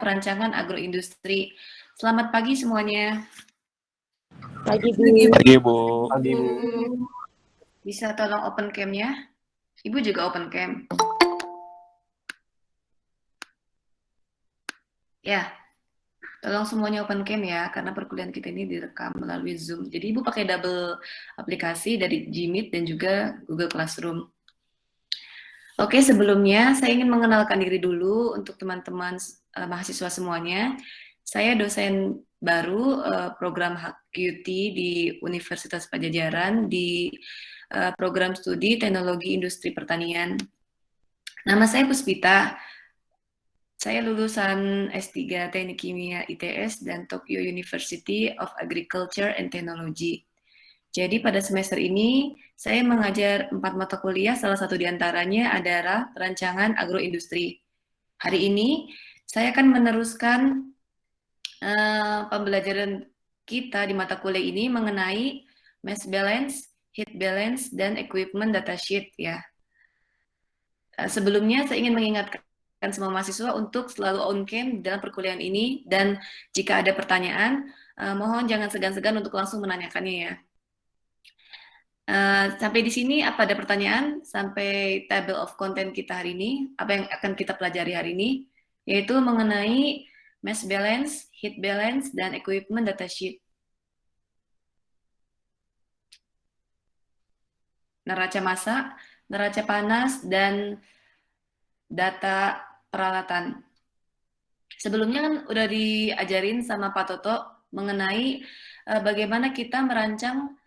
Perancangan Agroindustri. Selamat pagi semuanya. Pagi, Bu. Pagi, Bu. Pagi, Bu. Bisa tolong open cam-nya? Ibu juga open cam. Ya, tolong semuanya open cam ya, karena perkuliahan kita ini direkam melalui Zoom. Jadi Ibu pakai double aplikasi dari Gmeet dan juga Google Classroom. Oke, sebelumnya saya ingin mengenalkan diri dulu untuk teman-teman mahasiswa semuanya. Saya dosen baru program HQT di Universitas Padjadjaran di program studi Teknologi Industri Pertanian. Nama saya Puspita. Saya lulusan S3 Teknik Kimia ITS dan Tokyo University of Agriculture and Technology. Jadi pada semester ini saya mengajar 4 mata kuliah, salah satu diantaranya adalah perancangan agroindustri. Hari ini saya akan meneruskan pembelajaran kita di mata kuliah ini mengenai mass balance, heat balance, dan equipment datasheet ya. Sebelumnya saya ingin mengingatkan semua mahasiswa untuk selalu on cam dalam perkuliahan ini, dan jika ada pertanyaan, mohon jangan segan-segan untuk langsung menanyakannya ya. Sampai di sini apa ada pertanyaan sampai table of content kita hari ini, apa yang akan kita pelajari hari ini, yaitu mengenai mass balance, heat balance, dan equipment datasheet. Neraca massa, neraca panas, dan data peralatan. Sebelumnya kan udah diajarin sama Pak Toto mengenai bagaimana kita merancang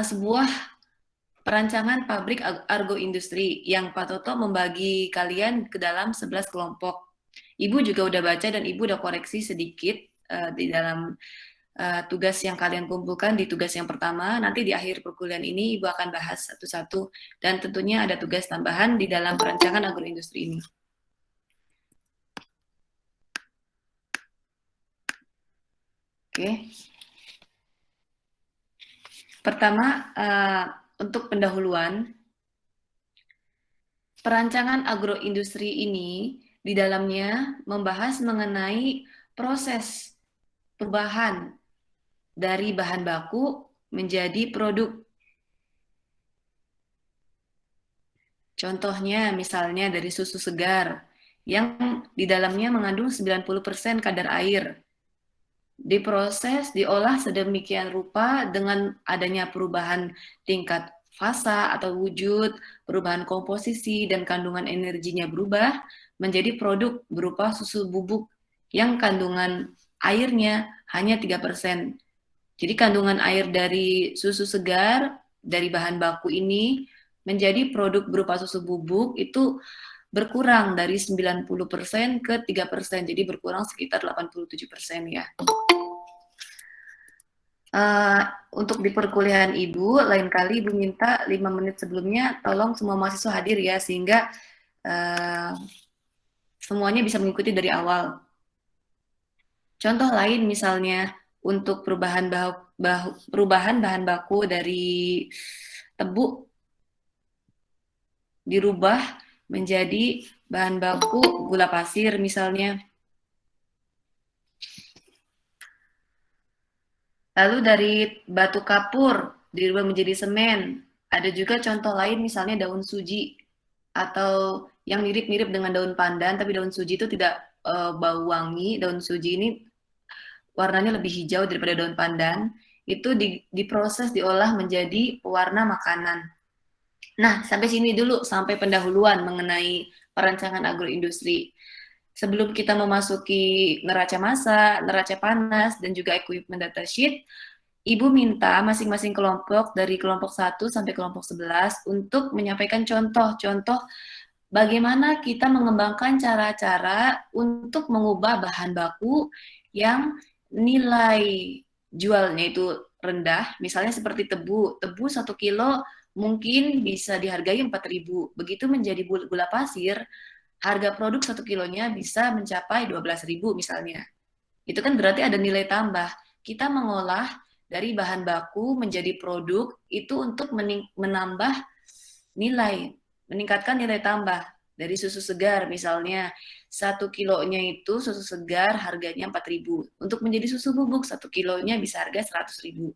sebuah perancangan pabrik agroindustri yang Pak Toto membagi kalian ke dalam 11 kelompok. Ibu juga udah baca dan Ibu udah koreksi sedikit di dalam tugas yang kalian kumpulkan di tugas yang pertama. Nanti di akhir perkuliahan ini Ibu akan bahas satu-satu, dan tentunya ada tugas tambahan di dalam perancangan agroindustri ini. Oke. Pertama, untuk pendahuluan, perancangan agroindustri ini di dalamnya membahas mengenai proses perubahan dari bahan baku menjadi produk. Contohnya misalnya dari susu segar yang di dalamnya mengandung 90% kadar air. Diproses, diolah sedemikian rupa dengan adanya perubahan tingkat fasa atau wujud, perubahan komposisi, dan kandungan energinya berubah menjadi produk berupa susu bubuk yang kandungan airnya hanya 3%. Jadi kandungan air dari susu segar, dari bahan baku ini, menjadi produk berupa susu bubuk itu berkurang dari 90% ke 3%, jadi berkurang sekitar 87% ya. Untuk di perkuliahan Ibu, lain kali Ibu minta 5 menit sebelumnya, tolong semua mahasiswa hadir ya, sehingga semuanya bisa mengikuti dari awal. Contoh lain misalnya, untuk perubahan bahan baku dari tebu dirubah menjadi bahan baku gula pasir misalnya. Lalu dari batu kapur dirubah menjadi semen. Ada juga contoh lain misalnya daun suji atau yang mirip-mirip dengan daun pandan, tapi daun suji itu tidak bau wangi. Daun suji ini warnanya lebih hijau daripada daun pandan. Itu diproses, diolah menjadi pewarna makanan. Nah, sampai sini dulu, sampai pendahuluan mengenai perancangan agroindustri. Sebelum kita memasuki neraca massa, neraca panas, dan juga equipment datasheet, Ibu minta masing-masing kelompok dari kelompok 1 sampai kelompok 11 untuk menyampaikan contoh-contoh bagaimana kita mengembangkan cara-cara untuk mengubah bahan baku yang nilai jualnya itu rendah, misalnya seperti tebu 1 kilo mungkin bisa dihargai 4.000, begitu menjadi gula pasir, harga produk 1 kilonya bisa mencapai 12.000 misalnya. Itu kan berarti ada nilai tambah. Kita mengolah dari bahan baku menjadi produk itu untuk menambah nilai, meningkatkan nilai tambah. Dari susu segar misalnya, 1 kilonya itu susu segar harganya 4.000. Untuk menjadi susu bubuk 1 kilonya bisa harga 100.000.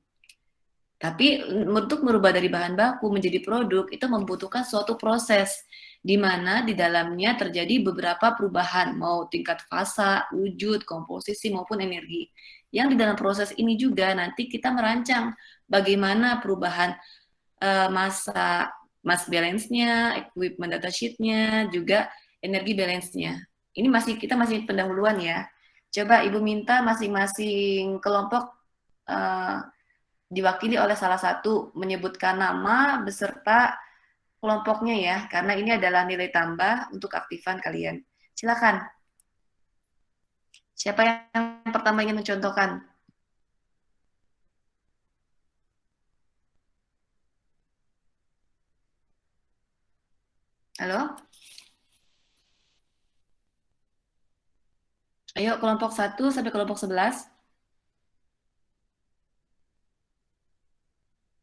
Tapi untuk merubah dari bahan baku menjadi produk itu membutuhkan suatu proses di mana di dalamnya terjadi beberapa perubahan, mau tingkat fasa, wujud, komposisi maupun energi. Yang di dalam proses ini juga nanti kita merancang bagaimana perubahan masa mass balance-nya, equipment datasheet-nya, juga energi balance-nya. Ini kita masih pendahuluan ya. Coba Ibu minta masing-masing kelompok uh, diwakili oleh salah satu menyebutkan nama beserta kelompoknya ya, karena ini adalah nilai tambah untuk aktifan kalian. Silakan. Siapa yang pertama ingin mencontohkan? Halo? Ayo kelompok 1 sampai kelompok 11.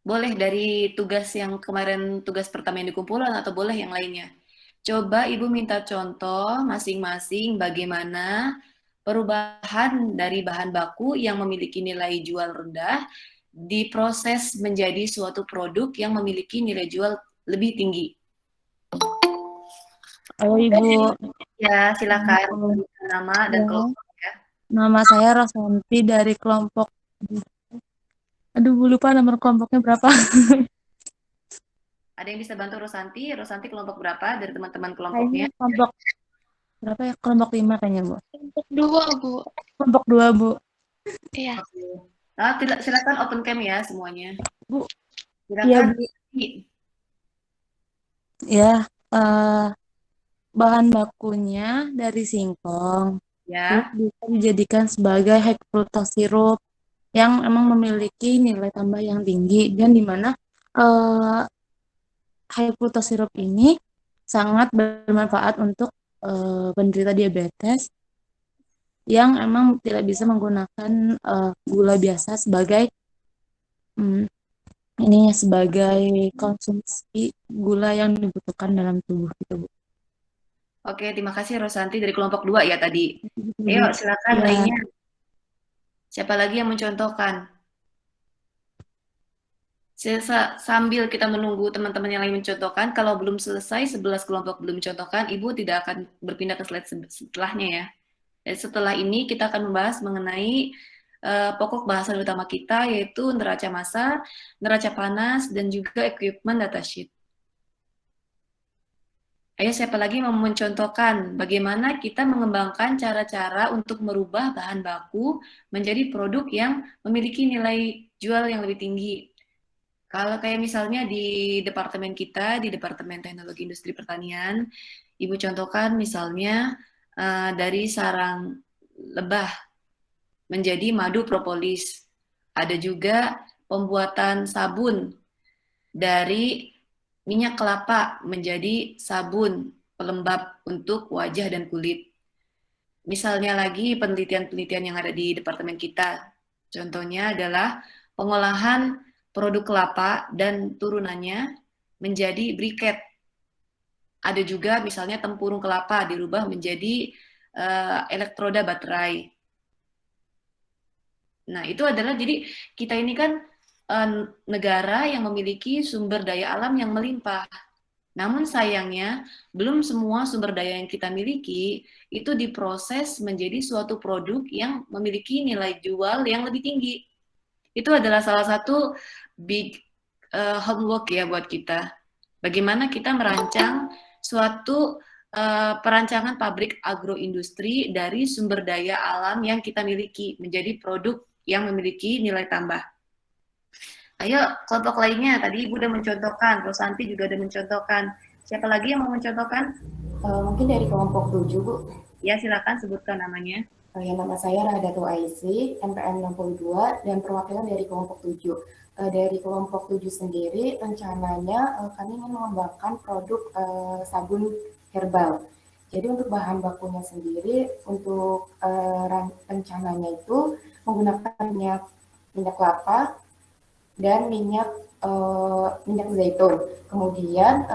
Boleh dari tugas yang kemarin, tugas pertama yang dikumpulan atau boleh yang lainnya. Coba Ibu minta contoh masing-masing bagaimana perubahan dari bahan baku yang memiliki nilai jual rendah diproses menjadi suatu produk yang memiliki nilai jual lebih tinggi. Halo Ibu. Ya, silakan Halo. nama dan Ya. kelompok ya. Nama saya Rosanti dari kelompok. Aduh, lupa nomor kelompoknya berapa. Ada yang bisa bantu Rosanti? Rosanti kelompok berapa dari teman-teman Kayaknya kelompoknya? kelompok berapa ya? Kelompok 5 kayaknya, Bu. Kelompok 2, Bu. Kelompok 2, Bu. Iya. Nah, silakan open cam ya semuanya. Bu. Iya, Silakan. Bu. Ya, bahan bakunya dari singkong. Terus Ya. bisa dijadikan sebagai high fructose syrup yang emang memiliki nilai tambah yang tinggi dan dimana high fructose syrup ini sangat bermanfaat untuk penderita diabetes yang emang tidak bisa menggunakan gula biasa sebagai ini sebagai konsumsi gula yang dibutuhkan dalam tubuh gitu, Bu. Oke, terima kasih Rosanti dari kelompok 2 ya tadi. Ayo silakan Ya. lainnya. Siapa lagi yang mencontohkan? Sambil kita menunggu teman-teman yang lain mencontohkan, kalau belum selesai 11 kelompok belum mencontohkan, Ibu tidak akan berpindah ke slide setelahnya ya. Dan setelah ini kita akan membahas mengenai pokok bahasan utama kita yaitu neraca massa, neraca panas, dan juga equipment datasheet. Ayo siapa lagi mau mencontohkan bagaimana kita mengembangkan cara-cara untuk merubah bahan baku menjadi produk yang memiliki nilai jual yang lebih tinggi. Kalau kayak misalnya di departemen kita, di Departemen Teknologi Industri Pertanian, Ibu contohkan misalnya dari sarang lebah menjadi madu propolis. Ada juga pembuatan sabun dari minyak kelapa menjadi sabun pelembab untuk wajah dan kulit. Misalnya lagi penelitian-penelitian yang ada di departemen kita. Contohnya adalah pengolahan produk kelapa dan turunannya menjadi briket. Ada juga misalnya tempurung kelapa dirubah menjadi elektroda baterai. Nah, itu adalah jadi kita ini kan negara yang memiliki sumber daya alam yang melimpah. Namun sayangnya, belum semua sumber daya yang kita miliki itu diproses menjadi suatu produk yang memiliki nilai jual yang lebih tinggi. Itu adalah salah satu big homework ya buat kita. Bagaimana kita merancang suatu perancangan pabrik agroindustri dari sumber daya alam yang kita miliki menjadi produk yang memiliki nilai tambah. Ayo, kelompok lainnya. Tadi Ibu udah mencontohkan, Rosanti juga udah mencontohkan. Siapa lagi yang mau mencontohkan? Mungkin dari kelompok 7, Bu. Ya, silakan sebutkan namanya. Nama saya Rahadatu Aisy, NPM 62, dan perwakilan dari kelompok 7. Dari kelompok 7 sendiri, rencananya kami ingin mengembangkan produk sabun herbal. Jadi untuk bahan bakunya sendiri, untuk rencananya itu menggunakan minyak kelapa, dan minyak zaitun. Kemudian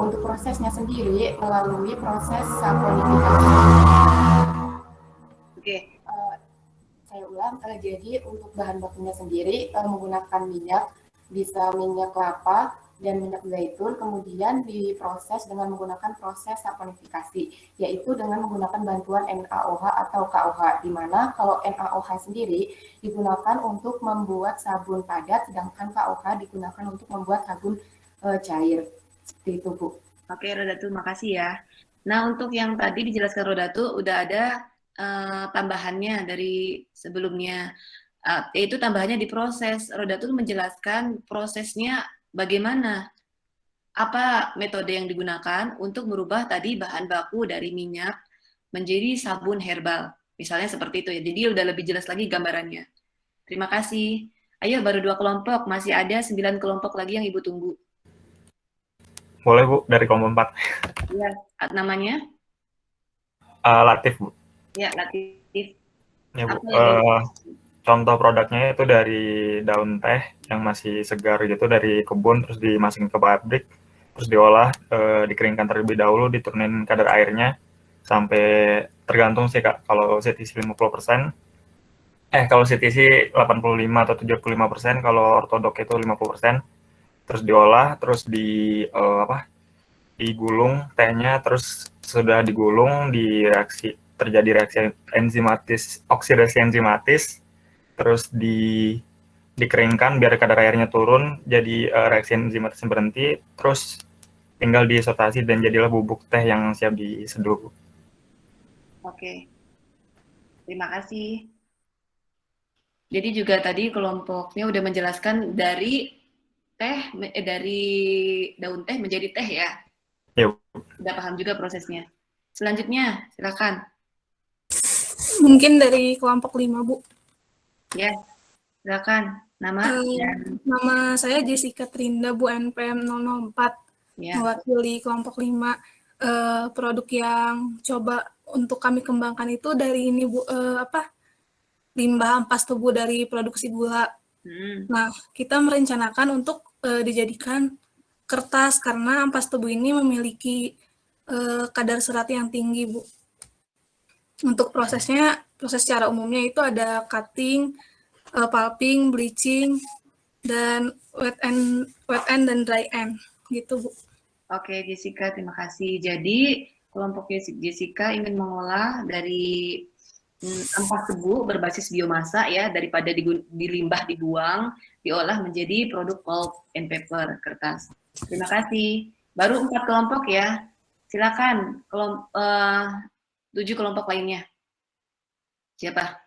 untuk prosesnya sendiri melalui proses saponifikasi. Oke. Saya ulang, jadi untuk bahan bakunya sendiri menggunakan minyak, bisa minyak kelapa dan minyak zaitun, kemudian diproses dengan menggunakan proses saponifikasi, yaitu dengan menggunakan bantuan NaOH atau KOH, di mana kalau NaOH sendiri digunakan untuk membuat sabun padat, sedangkan KOH digunakan untuk membuat sabun cair. Seperti itu, Bu. Oke, Rodatu, makasih ya. Nah, untuk yang tadi dijelaskan Rodatu, udah ada tambahannya dari sebelumnya, yaitu tambahannya di proses. Rodatu menjelaskan prosesnya bagaimana, apa metode yang digunakan untuk merubah tadi bahan baku dari minyak menjadi sabun herbal. Misalnya seperti itu ya. Jadi udah lebih jelas lagi gambarannya. Terima kasih. Ayo, baru 2 kelompok, masih ada 9 kelompok lagi yang Ibu tunggu. Boleh, Bu, dari kelompok 4. Iya, namanya? Latif, Bu. Ya, Latif. Ya, Bu. Apa yang Contoh produknya itu dari daun teh yang masih segar gitu dari kebun, terus dimasukin ke pabrik, terus diolah, dikeringkan terlebih dahulu, diturunin kadar airnya sampai tergantung sih Kak. Kalau CTC 50%, kalau CTC 85 atau 75%, kalau ortodok itu 50%, terus diolah, terus digulung tehnya, terus sudah digulung terjadi reaksi enzimatis, oksidasi enzimatis, terus dikeringkan biar kadar airnya turun, jadi reaksi enzimatis berhenti, terus tinggal disortasi dan jadilah bubuk teh yang siap diseduh. Oke, terima kasih. Jadi juga tadi kelompoknya udah menjelaskan dari daun teh menjadi teh ya. Ya. Udah paham juga prosesnya. Selanjutnya, silakan. Mungkin dari kelompok 5, Bu. Ya, silakan. Nama? Nama saya Jessica Trinda, Bu, NPM 004. Ya. Mewakili kelompok 5. Produk yang coba untuk kami kembangkan itu dari ini, Bu, limbah ampas tubuh dari produksi gula. Nah, kita merencanakan untuk dijadikan kertas karena ampas tubuh ini memiliki kadar serat yang tinggi, Bu. Untuk prosesnya, proses secara umumnya itu ada cutting, pulping, bleaching, dan wet end dan dry end, gitu, Bu. Oke, Jessica, terima kasih. Jadi, kelompok Jessica ingin mengolah dari ampas tebu berbasis biomasa ya, daripada dilimbah dibuang, diolah menjadi produk pulp and paper, kertas. Terima kasih. Baru 4 kelompok ya. Silakan 7 kelompok lainnya. Siapa?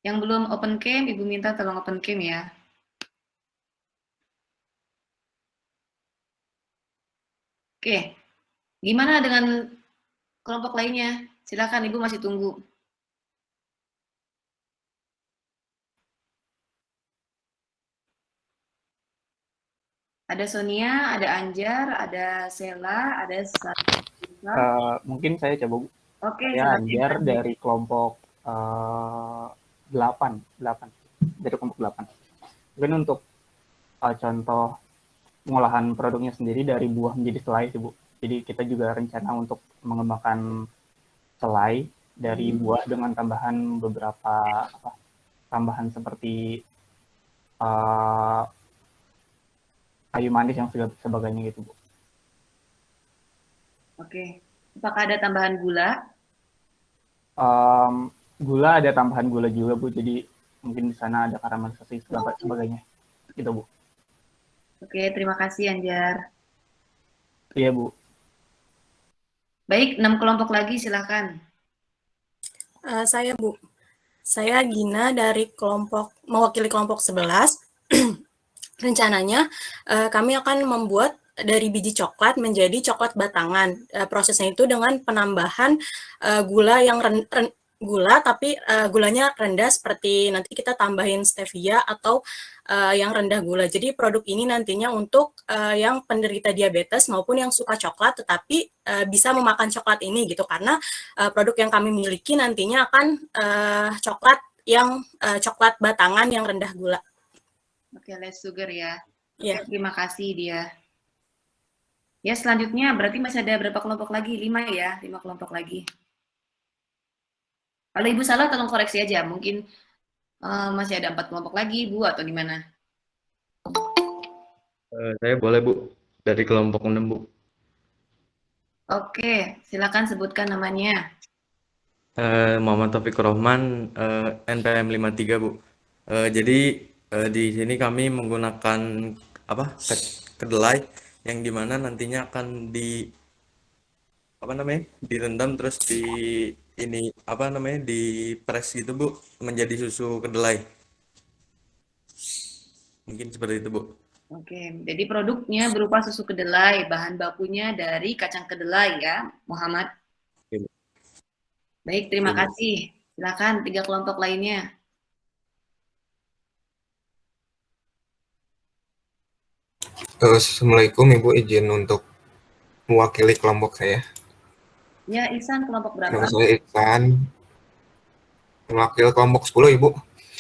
Yang belum open cam, Ibu minta tolong open cam ya. Oke, gimana dengan kelompok lainnya? Silakan, Ibu masih tunggu. Ada Sonia, ada Anjar, ada Sela, ada mungkin saya coba, Bu. Oke, Ya, Anjar dari kelompok 8. Dari kelompok 8. Mungkin untuk contoh pengolahan produknya sendiri dari buah menjadi selai sih, Bu. Jadi kita juga rencana untuk mengembangkan selai dari buah dengan tambahan beberapa tambahan seperti kayu manis yang sebagainya gitu, Bu. Oke. Apakah ada tambahan gula? Gula ada tambahan gula juga, Bu. Jadi mungkin di sana ada karamelisasi sebagainya. Gitu, Bu. Oke, terima kasih Anjar. Iya, Bu. Baik, 6 kelompok lagi, silakan. Saya, Bu. Saya Gina dari mewakili kelompok 11. Rencananya kami akan membuat dari biji coklat menjadi coklat batangan. Prosesnya itu dengan penambahan gula yang gula tapi gulanya rendah seperti nanti kita tambahin stevia atau yang rendah gula. Jadi produk ini nantinya untuk yang penderita diabetes maupun yang suka coklat tetapi bisa memakan coklat ini gitu karena produk yang kami miliki nantinya akan coklat yang coklat batangan yang rendah gula. Oke, less sugar ya. Iya. Oke, terima kasih dia. Ya, selanjutnya berarti masih ada berapa kelompok lagi? 5 ya, 5 kelompok lagi. Kalau Ibu salah tolong koreksi aja, mungkin masih ada 4 kelompok lagi, Bu, atau gimana? Saya boleh, Bu, dari kelompok 6, Bu. Oke, silakan sebutkan namanya. Muhammad Taufik Rohman, NPM 53, Bu. Jadi di sini kami menggunakan kedelai yang dimana nantinya akan direndam terus di press gitu, Bu, menjadi susu kedelai. Mungkin seperti itu, Bu. Oke, jadi produknya berupa susu kedelai, bahan bakunya dari kacang kedelai ya, Muhammad. Oke, Bu. Baik, terima Oke, Bu. kasih. Silakan 3 kelompok lainnya. Assalamualaikum Ibu, izin untuk mewakili kelompok saya. Ya, Ihsan kelompok berapa? Nama saya Ihsan, mewakili kelompok 10 Ibu.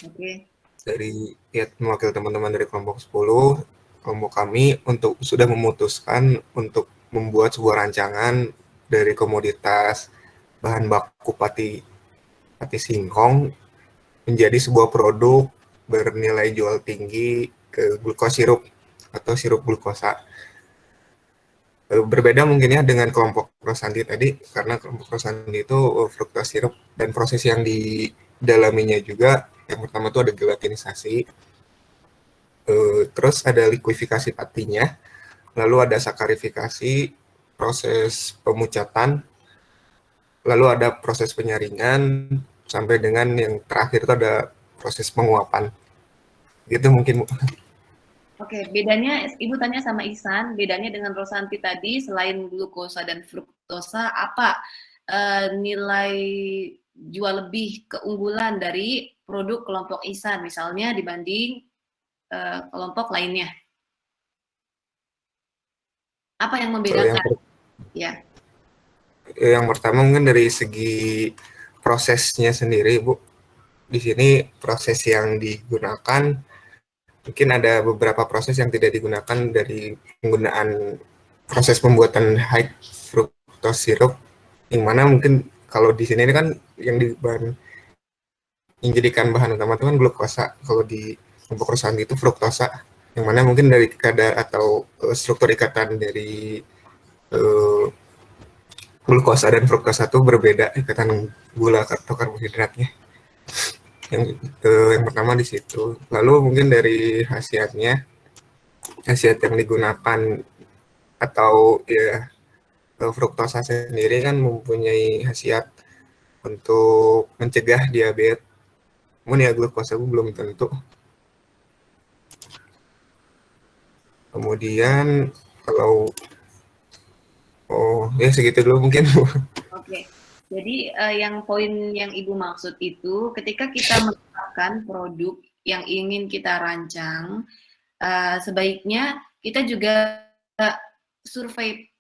Oke. Mewakili teman-teman dari kelompok 10, kelompok kami sudah memutuskan untuk membuat sebuah rancangan dari komoditas bahan baku pati singkong menjadi sebuah produk bernilai jual tinggi glukosirup atau sirup glukosa. Berbeda mungkin ya dengan kelompok Rosanti tadi, karena kelompok Rosanti itu fructose sirup dan proses yang di dalaminya juga, yang pertama itu ada gelatinisasi, terus ada likuifikasi patinya, lalu ada sakarifikasi, proses pemucatan, lalu ada proses penyaringan, sampai dengan yang terakhir itu ada proses penguapan. Gitu mungkin, Bu. Oke, bedanya Ibu tanya sama Ihsan, bedanya dengan Rosanti tadi selain glukosa dan fruktosa apa nilai jual lebih keunggulan dari produk kelompok Ihsan misalnya dibanding kelompok lainnya? Apa yang membedakan? Ya. Yang pertama mungkin dari segi prosesnya sendiri, Bu. Di sini proses yang digunakan mungkin ada beberapa proses yang tidak digunakan dari penggunaan proses pembuatan high fructose syrup, yang mana mungkin kalau di sini kan yang dijadikan bahan utama itu kan glukosa, kalau di kelompok Rosanti itu fruktosa, yang mana mungkin dari kadar atau struktur ikatan dari glukosa dan fruktosa itu berbeda, ikatan gula atau karbohidratnya. Yang pertama di situ. Lalu mungkin dari khasiat yang digunakan atau ya fruktosa sendiri kan mempunyai khasiat untuk mencegah diabetes. Namun ya glukosa belum tentu. Kemudian kalau ya segitu dulu mungkin. Oke. Jadi yang poin yang Ibu maksud itu ketika kita menetapkan produk yang ingin kita rancang, sebaiknya kita juga survei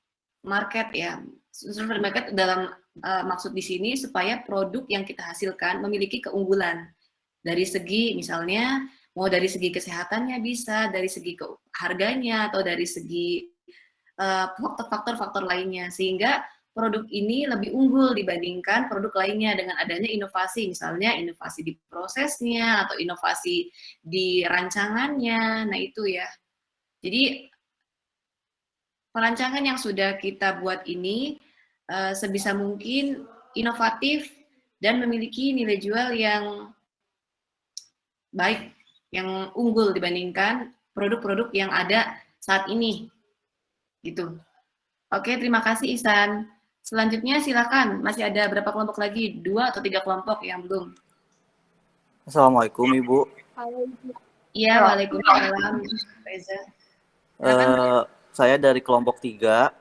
market ya. Survei market dalam maksud di sini supaya produk yang kita hasilkan memiliki keunggulan dari segi misalnya mau dari segi kesehatannya bisa, dari segi harganya atau dari segi faktor-faktor lainnya sehingga produk ini lebih unggul dibandingkan produk lainnya dengan adanya inovasi, misalnya inovasi di prosesnya atau inovasi di rancangannya. Nah, itu ya. Jadi perancangan yang sudah kita buat ini sebisa mungkin inovatif dan memiliki nilai jual yang baik, yang unggul dibandingkan produk-produk yang ada saat ini. Gitu. Oke, terima kasih Ihsan. Selanjutnya silakan, masih ada berapa kelompok lagi? 2 atau 3 kelompok yang belum? Assalamualaikum Ibu. Iya, waalaikumsalam. Reza. Saya dari kelompok 3,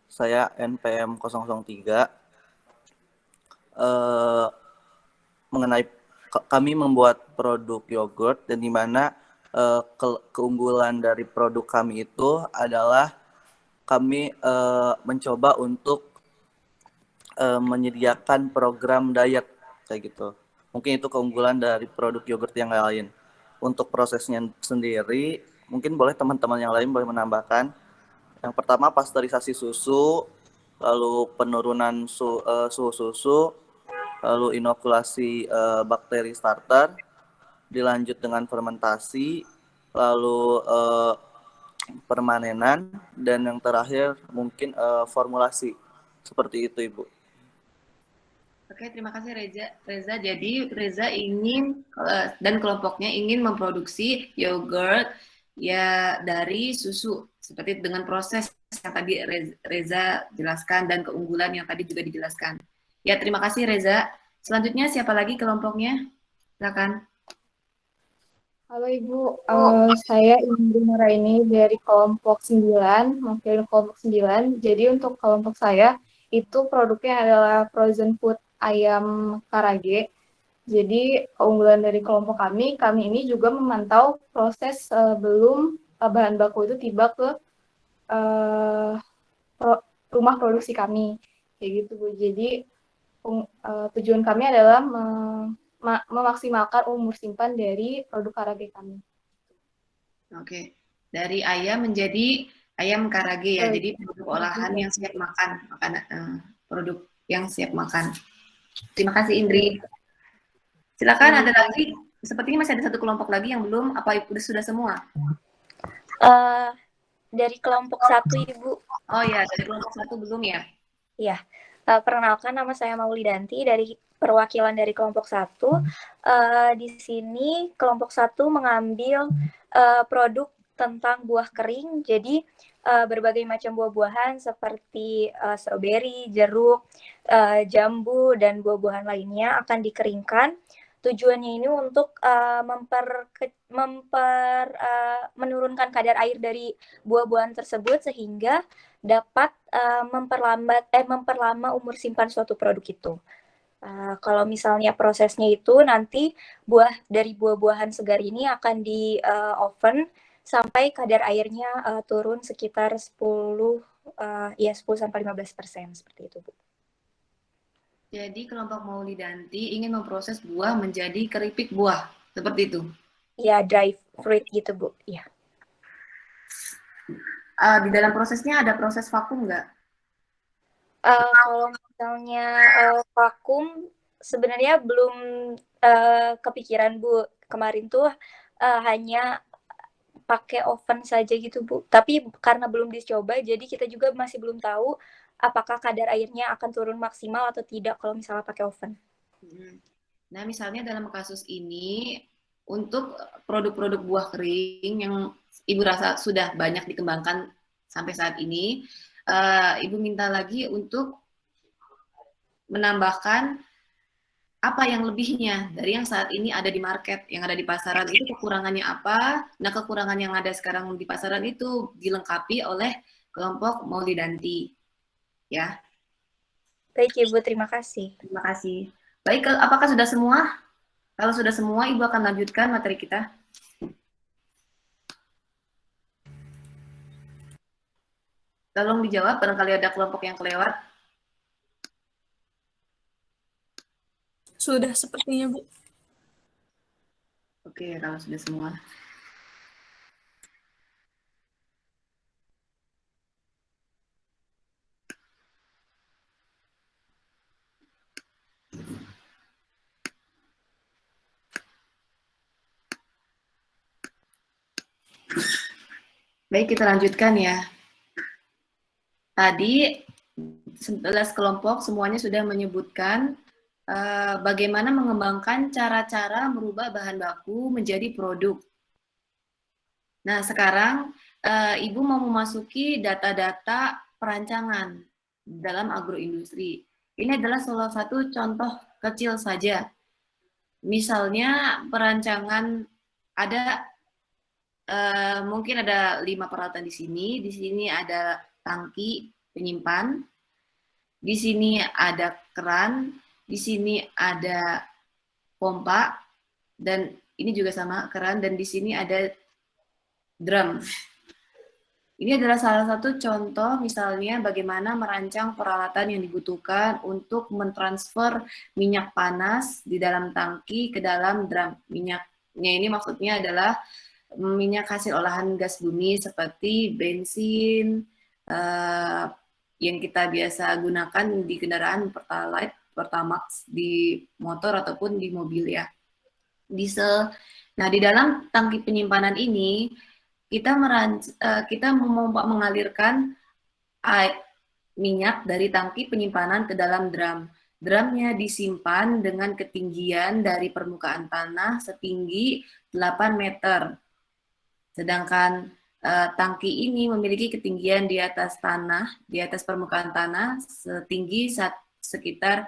saya NPM 003. mengenai kami membuat produk yogurt dan di mana keunggulan dari produk kami itu adalah kami mencoba untuk menyediakan program diet kayak gitu. Mungkin itu keunggulan dari produk yogurt yang lain. Untuk prosesnya sendiri, mungkin boleh teman-teman yang lain boleh menambahkan. Yang pertama pasteurisasi susu, lalu penurunan suhu susu, lalu inokulasi bakteri starter, dilanjut dengan fermentasi, lalu permanenan, dan yang terakhir mungkin formulasi. Seperti itu, Ibu. Oke, terima kasih Reza. Jadi Reza ingin dan kelompoknya ingin memproduksi yogurt ya dari susu, seperti dengan proses yang tadi Reza jelaskan dan keunggulan yang tadi juga dijelaskan. Ya, terima kasih Reza. Selanjutnya siapa lagi kelompoknya? Silakan. Halo Ibu, saya Indri Nuraini dari kelompok 9, mewakili kelompok 9. Jadi untuk kelompok saya, itu produknya adalah frozen food ayam karage. Jadi keunggulan dari kelompok kami ini juga memantau proses sebelum bahan baku itu tiba ke rumah produksi kami. Kayak gitu Bu. Jadi tujuan kami adalah memaksimalkan umur simpan dari produk karage kami. Oke, dari ayam menjadi ayam karage ya, jadi produk olahan yang siap makan, produk yang siap makan. Terima kasih Indri. Silakan ada lagi. Sepertinya masih ada satu kelompok lagi yang belum. Apa sudah semua? Dari kelompok 1 Ibu. Oh ya, dari kelompok 1 belum ya? Iya. Perkenalkan, nama saya Maulidanti dari perwakilan dari kelompok 1. Di sini kelompok 1 mengambil produk tentang buah kering. Jadi berbagai macam buah-buahan seperti stroberi, jeruk, jambu, dan buah-buahan lainnya akan dikeringkan. Tujuannya ini untuk menurunkan kadar air dari buah-buahan tersebut sehingga dapat memperlama umur simpan suatu produk itu. Kalau misalnya prosesnya itu nanti dari buah-buahan segar ini akan di oven sampai kadar airnya turun sekitar 10-15% seperti itu, Bu. Jadi kelompok Maulidanti ingin memproses buah menjadi keripik buah, seperti itu? Ya, dry fruit gitu, Bu. Ya. Di dalam prosesnya ada proses vakum nggak? Kalau misalnya vakum, sebenarnya belum kepikiran, Bu. Kemarin tuh hanya pakai oven saja gitu, Bu. Tapi karena belum dicoba, jadi kita juga masih belum tahu apakah kadar airnya akan turun maksimal atau tidak kalau misalnya pakai oven. Nah, misalnya dalam kasus ini, untuk produk-produk buah kering yang Ibu rasa sudah banyak dikembangkan sampai saat ini, Ibu minta lagi untuk menambahkan apa yang lebihnya dari yang saat ini ada di market, yang ada di pasaran itu kekurangannya apa. Nah, kekurangan yang ada sekarang di pasaran itu dilengkapi oleh kelompok Maulidanti. Ya. Baik, Ibu, terima kasih. Terima kasih. Baik, apakah sudah semua? Kalau sudah semua, Ibu akan lanjutkan materi kita. Tolong dijawab, barangkali ada kelompok yang kelewat. Sudah sepertinya, Bu. Oke, kalau sudah semua. Baik, kita lanjutkan ya. Tadi 11 kelompok semuanya sudah menyebutkan bagaimana mengembangkan cara-cara merubah bahan baku menjadi produk. Nah, sekarang Ibu mau memasuki data-data perancangan dalam agroindustri. Ini adalah salah satu contoh kecil saja. Misalnya perancangan ada mungkin ada 5 peralatan di sini. Di sini ada tangki penyimpan. Di sini ada keran. Di sini ada pompa, dan ini juga sama keran, dan di sini ada drum. Ini adalah salah satu contoh misalnya bagaimana merancang peralatan yang dibutuhkan untuk mentransfer minyak panas di dalam tangki ke dalam drum. Minyaknya ini maksudnya adalah minyak hasil olahan gas bumi seperti bensin, yang kita biasa gunakan di kendaraan Pertalite, Pertamax, di motor ataupun di mobil ya, diesel. Nah, di dalam tangki penyimpanan ini kita mengalirkan minyak dari tangki penyimpanan ke dalam drum. Drumnya disimpan dengan ketinggian dari permukaan tanah setinggi 8 meter. Sedangkan tangki ini memiliki ketinggian di atas tanah, di atas permukaan tanah setinggi sekitar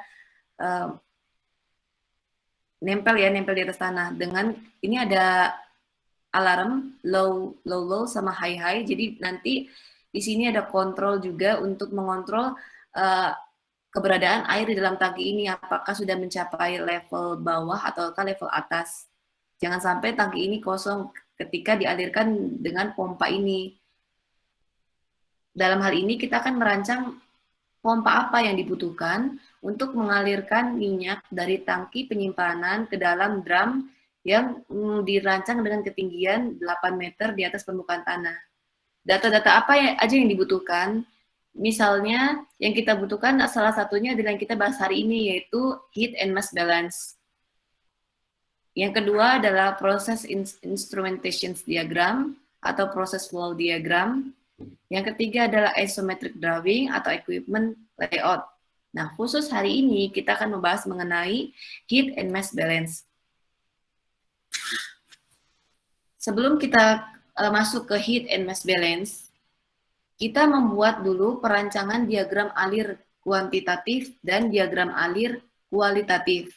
nempel di atas tanah. Dengan ini ada alarm low sama high. Jadi nanti di sini ada kontrol juga untuk mengontrol keberadaan air di dalam tangki ini, apakah sudah mencapai level bawah ataukah level atas. Jangan sampai tangki ini kosong ketika dialirkan dengan pompa ini. Dalam hal ini kita akan merancang pompa apa yang dibutuhkan untuk mengalirkan minyak dari tangki penyimpanan ke dalam drum yang dirancang dengan ketinggian 8 meter di atas permukaan tanah. Data-data apa aja yang dibutuhkan? Misalnya yang kita butuhkan salah satunya adalah yang kita bahas hari ini, yaitu heat and mass balance. Yang kedua adalah proses instrumentation diagram atau proses flow diagram. Yang ketiga adalah isometric drawing atau equipment layout. Nah, khusus hari ini kita akan membahas mengenai heat and mass balance. Sebelum kita masuk ke heat and mass balance, kita membuat dulu perancangan diagram alir kuantitatif dan diagram alir kualitatif.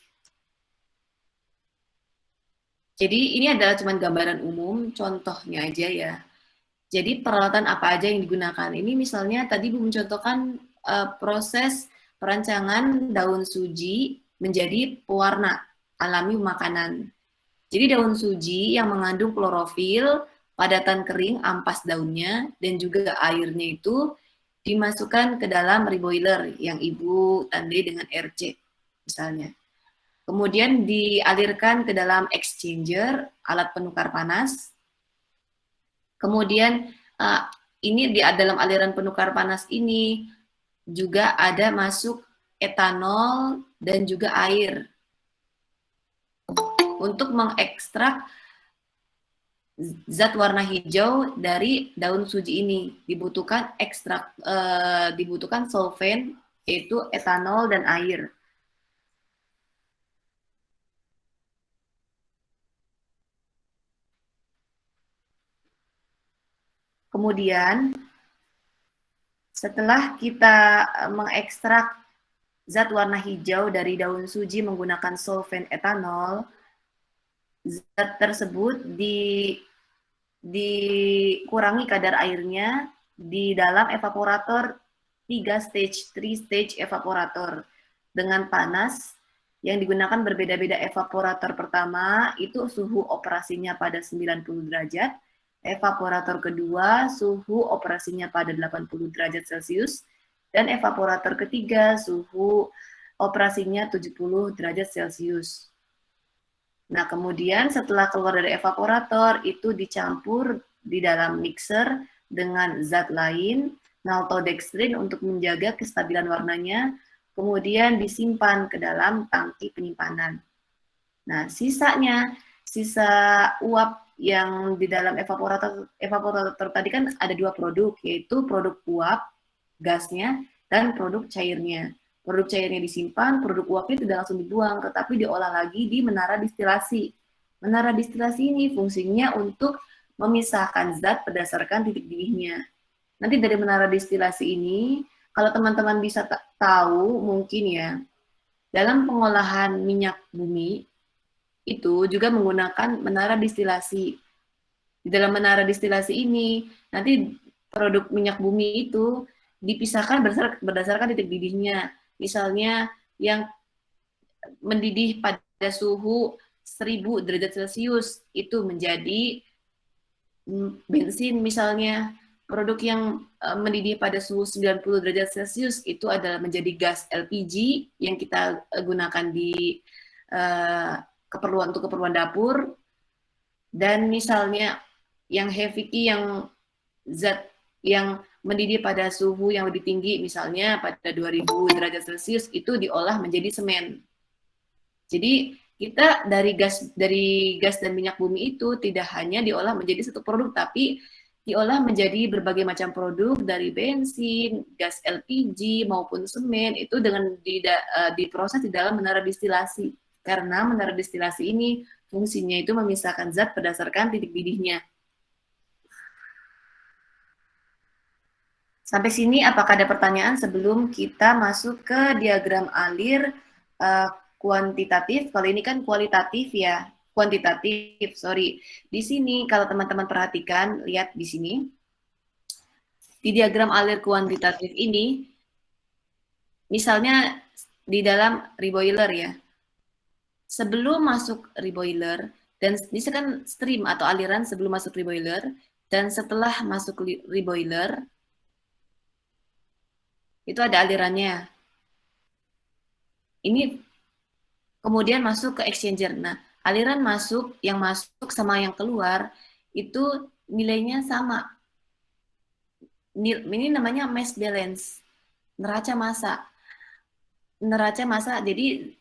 Jadi ini adalah cuma gambaran umum, contohnya aja ya. Jadi peralatan apa aja yang digunakan? Ini misalnya tadi Bu mencontohkan proses perancangan daun suji menjadi pewarna alami makanan. Jadi daun suji yang mengandung klorofil, padatan kering, ampas daunnya, dan juga airnya itu dimasukkan ke dalam reboiler yang Ibu tandai dengan RC misalnya. Kemudian dialirkan ke dalam exchanger, alat penukar panas. Kemudian ini di dalam aliran penukar panas ini juga ada masuk etanol dan juga air. Untuk mengekstrak zat warna hijau dari daun suji ini dibutuhkan dibutuhkan solvent, yaitu etanol dan air. Kemudian setelah kita mengekstrak zat warna hijau dari daun suji menggunakan solvent etanol, zat tersebut dikurangi kadar airnya di dalam evaporator 3 stage evaporator dengan panas yang digunakan berbeda-beda. Evaporator pertama itu suhu operasinya pada 90 derajat, evaporator kedua suhu operasinya pada 80 derajat Celcius, dan evaporator ketiga suhu operasinya 70 derajat Celcius. Nah, kemudian setelah keluar dari evaporator, itu dicampur di dalam mixer dengan zat lain, maltodextrin untuk menjaga kestabilan warnanya, kemudian disimpan ke dalam tangki penyimpanan. Nah, sisa uap yang di dalam evaporator tadi kan ada 2 produk, yaitu produk uap, gasnya, dan produk cairnya. Produk cairnya disimpan, produk uapnya tidak langsung dibuang, tetapi diolah lagi di menara distilasi. Menara distilasi ini fungsinya untuk memisahkan zat berdasarkan titik didihnya. Nanti dari menara distilasi ini, kalau teman-teman bisa tahu mungkin ya, dalam pengolahan minyak bumi, itu juga menggunakan menara distilasi. Di dalam menara distilasi ini, nanti produk minyak bumi itu dipisahkan berdasarkan titik didihnya. Misalnya yang mendidih pada suhu 1000 derajat Celcius itu menjadi bensin misalnya. Produk yang mendidih pada suhu 90 derajat Celcius itu adalah menjadi gas LPG yang kita gunakan di untuk keperluan dapur. Dan misalnya yang heavy key, yang zat yang mendidih pada suhu yang lebih tinggi, misalnya pada 2000 derajat Celcius, itu diolah menjadi semen. Jadi kita dari gas dan minyak bumi itu tidak hanya diolah menjadi satu produk, tapi diolah menjadi berbagai macam produk, dari bensin, gas LPG maupun semen, itu dengan diproses di dalam menara distilasi. Karena menara distilasi ini fungsinya itu memisahkan zat berdasarkan titik didihnya. Sampai sini apakah ada pertanyaan sebelum kita masuk ke diagram alir kuantitatif? Kalau ini kan kualitatif ya. Kuantitatif, sorry. Di sini kalau teman-teman perhatikan, lihat di sini. Di diagram alir kuantitatif ini, misalnya di dalam reboiler ya. Sebelum masuk reboiler, dan ini kan stream atau aliran sebelum masuk reboiler, dan setelah masuk reboiler, itu ada alirannya. Ini kemudian masuk ke exchanger. Nah, aliran masuk, yang masuk sama yang keluar, itu nilainya sama. Ini namanya mass balance, neraca massa. Neraca massa, jadi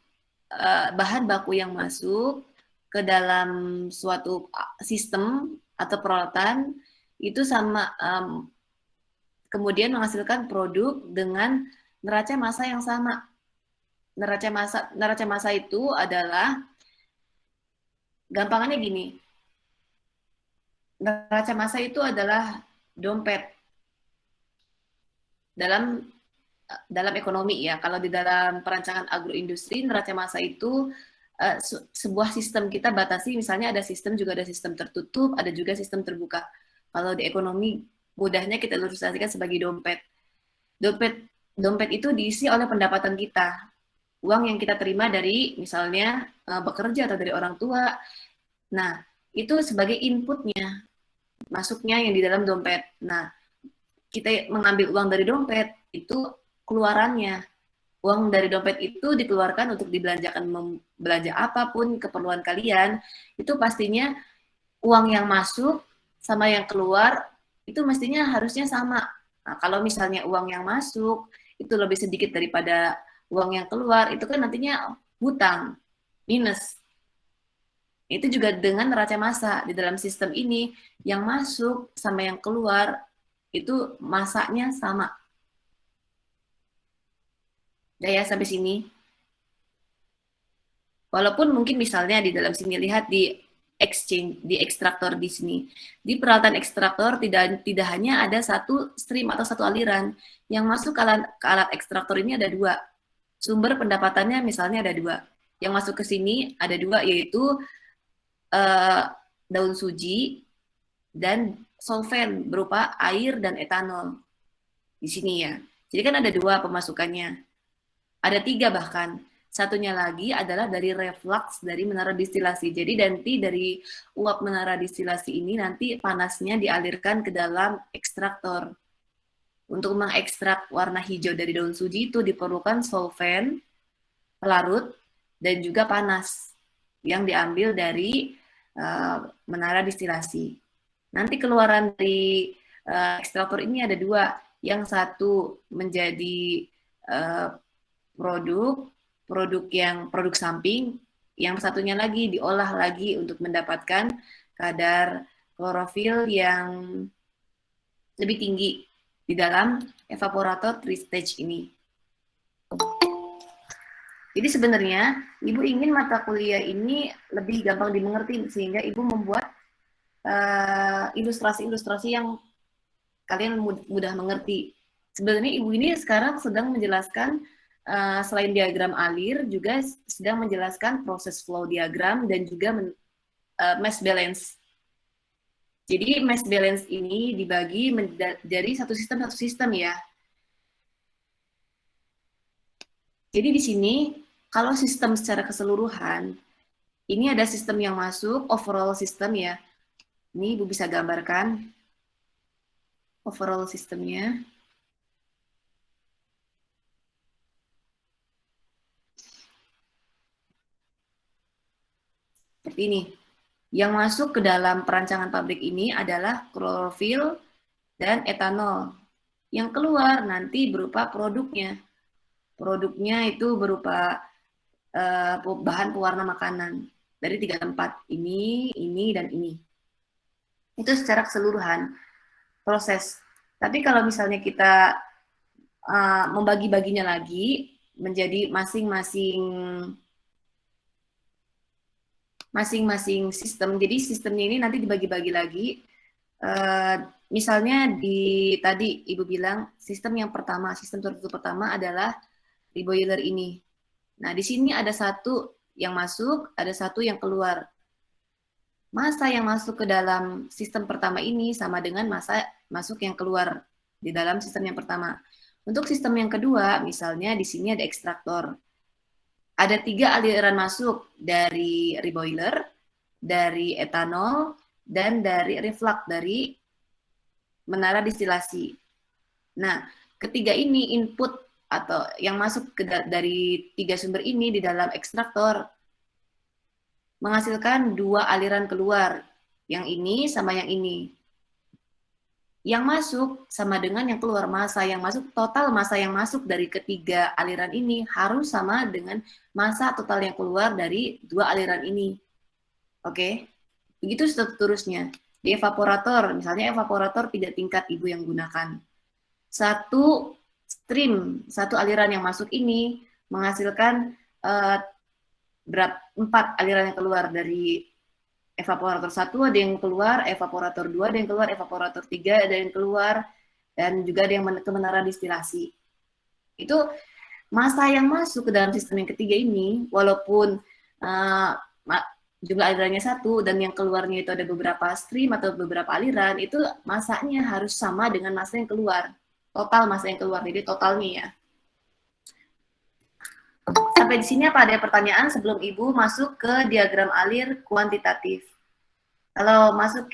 bahan baku yang masuk ke dalam suatu sistem atau peralatan, itu sama, kemudian menghasilkan produk dengan neraca massa yang sama. Neraca massa itu adalah, gampangannya gini, neraca massa itu adalah dompet dalam ekonomi ya. Kalau di dalam perancangan agroindustri, neraca massa itu sebuah sistem kita batasi, misalnya ada sistem, juga ada sistem tertutup, ada juga sistem terbuka. Kalau di ekonomi, mudahnya kita ilustrasikan sebagai dompet. Dompet itu diisi oleh pendapatan kita. Uang yang kita terima dari misalnya bekerja atau dari orang tua. Nah, itu sebagai inputnya, masuknya yang di dalam dompet. Nah, kita mengambil uang dari dompet, itu keluarannya. Uang dari dompet itu dikeluarkan untuk dibelanjakan, belanja apapun keperluan kalian, itu pastinya uang yang masuk sama yang keluar, itu mestinya harusnya sama. Nah, kalau misalnya uang yang masuk itu lebih sedikit daripada uang yang keluar, itu kan nantinya hutang, minus. Itu juga dengan neraca massa. Di dalam sistem ini, yang masuk sama yang keluar, itu massanya sama. Udah ya, sampai sini. Walaupun mungkin misalnya di dalam sini, lihat di ekstraktor di sini. Di peralatan ekstraktor tidak hanya ada satu stream atau satu aliran. Yang masuk ke alat ekstraktor ini ada dua. Sumber pendapatannya misalnya ada dua. Yang masuk ke sini ada dua, yaitu daun suji dan solvent berupa air dan etanol. Di sini ya. Jadi kan ada dua pemasukannya. Ada tiga bahkan. Satunya lagi adalah dari reflux dari menara distilasi. Jadi nanti dari uap menara distilasi ini nanti panasnya dialirkan ke dalam ekstraktor. Untuk mengekstrak warna hijau dari daun suji itu diperlukan solvent, pelarut, dan juga panas yang diambil dari menara distilasi. Nanti keluaran dari ekstraktor ini ada dua. Yang satu menjadi produk samping, yang satunya lagi diolah lagi untuk mendapatkan kadar klorofil yang lebih tinggi di dalam evaporator 3 stage ini. Jadi sebenarnya Ibu ingin mata kuliah ini lebih gampang dimengerti, sehingga Ibu membuat ilustrasi-ilustrasi yang kalian mudah mengerti. Sebenarnya Ibu ini sekarang sedang menjelaskan selain diagram alir, juga sedang menjelaskan proses flow diagram dan juga mass balance. Jadi mass balance ini dibagi dari satu sistem ya. Jadi di sini kalau sistem secara keseluruhan Ini ada sistem yang masuk, overall system ya. Ini Ibu bisa gambarkan overall sistemnya. Seperti ini. Yang masuk ke dalam perancangan pabrik ini adalah klorofil dan etanol. Yang keluar nanti berupa produknya. Produknya itu berupa bahan pewarna makanan dari 3 tempat, ini, dan ini. Itu secara keseluruhan proses. Tapi kalau misalnya kita membagi-baginya lagi menjadi masing-masing sistem. Jadi sistemnya ini nanti dibagi-bagi lagi. Misalnya tadi Ibu bilang sistem tertutup pertama adalah reboiler ini. Nah, di sini ada satu yang masuk, ada satu yang keluar. Massa yang masuk ke dalam sistem pertama ini sama dengan massa masuk yang keluar di dalam sistem yang pertama. Untuk sistem yang kedua, misalnya di sini ada ekstraktor. Ada 3 aliran masuk dari reboiler, dari etanol, dan dari reflux, dari menara distilasi. Nah, ketiga ini input atau yang masuk dari 3 sumber ini di dalam ekstraktor menghasilkan 2 aliran keluar, yang ini sama yang ini. Yang masuk sama dengan yang keluar, massa yang masuk, total massa yang masuk dari ketiga aliran ini harus sama dengan massa total yang keluar dari 2 aliran ini. Oke, begitu seterusnya. Di evaporator, misalnya evaporator 3 tingkat Ibu yang gunakan. Satu aliran yang masuk ini menghasilkan 4 aliran yang keluar dari evaporator 1, ada yang keluar, evaporator 2 ada yang keluar, evaporator 3 ada yang keluar, dan juga ada yang ke menara distilasi. Itu massa yang masuk ke dalam sistem yang ketiga ini, walaupun jumlah alirannya 1 dan yang keluarnya itu ada beberapa stream atau beberapa aliran, itu massanya harus sama dengan massa yang keluar. Total massa yang keluar, jadi totalnya ya. Sampai di sini apa ada pertanyaan sebelum Ibu masuk ke diagram alir kuantitatif? Kalau masuk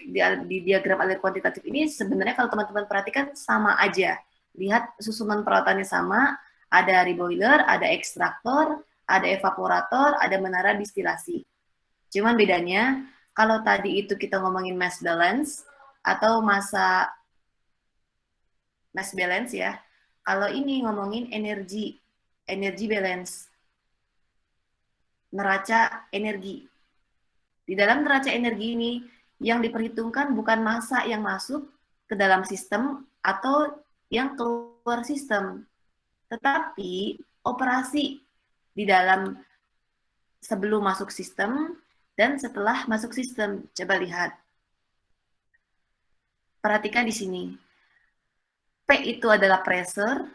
di diagram alir kuantitatif ini sebenarnya kalau teman-teman perhatikan sama aja. Lihat susunan peralatannya sama, ada reboiler, ada ekstraktor, ada evaporator, ada menara distilasi. Cuman bedanya kalau tadi itu kita ngomongin mass balance atau mass balance ya. Kalau ini ngomongin energi balance. Neraca energi. Di dalam neraca energi ini, yang diperhitungkan bukan massa yang masuk ke dalam sistem atau yang keluar sistem, tetapi operasi di dalam sebelum masuk sistem dan setelah masuk sistem. Coba lihat. Perhatikan di sini. P itu adalah pressure,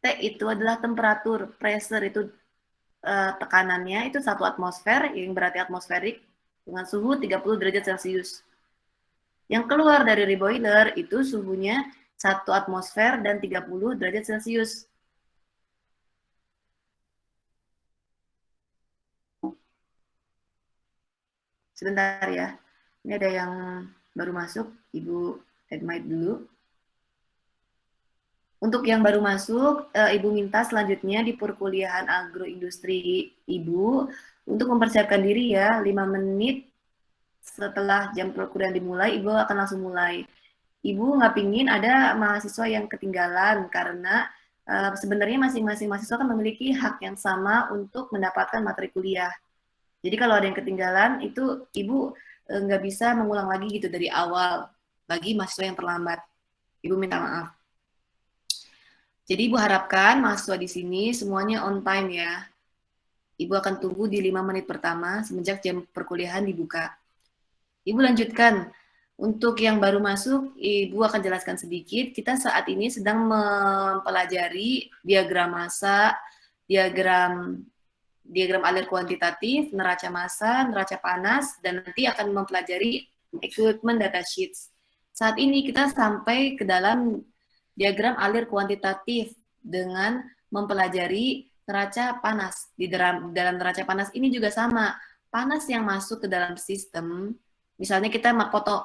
T itu adalah temperatur. Pressure itu tekanannya itu 1 atmosfer, yang berarti atmosferik, dengan suhu 30 derajat Celcius. Yang keluar dari reboiler itu suhunya 1 atmosfer dan 30 derajat Celcius. Sebentar ya, ini ada yang baru masuk, Ibu admit dulu. Untuk yang baru masuk, Ibu minta selanjutnya di perkuliahan agroindustri Ibu untuk mempersiapkan diri ya, 5 menit setelah jam perkuliahan dimulai, Ibu akan langsung mulai. Ibu nggak pingin ada mahasiswa yang ketinggalan karena sebenarnya masing-masing mahasiswa kan memiliki hak yang sama untuk mendapatkan materi kuliah. Jadi kalau ada yang ketinggalan, itu Ibu nggak bisa mengulang lagi gitu dari awal bagi mahasiswa yang terlambat. Ibu minta maaf. Jadi Ibu harapkan mahasiswa di sini semuanya on time ya. Ibu akan tunggu di 5 menit pertama semenjak jam perkuliahan dibuka. Ibu lanjutkan. Untuk yang baru masuk, Ibu akan jelaskan sedikit. Kita saat ini sedang mempelajari diagram massa, diagram alir kuantitatif, neraca massa, neraca panas, dan nanti akan mempelajari equipment data sheets. Saat ini kita sampai ke dalam diagram alir kuantitatif dengan mempelajari neraca panas. Di dalam neraca panas ini juga sama, panas yang masuk ke dalam sistem, misalnya kita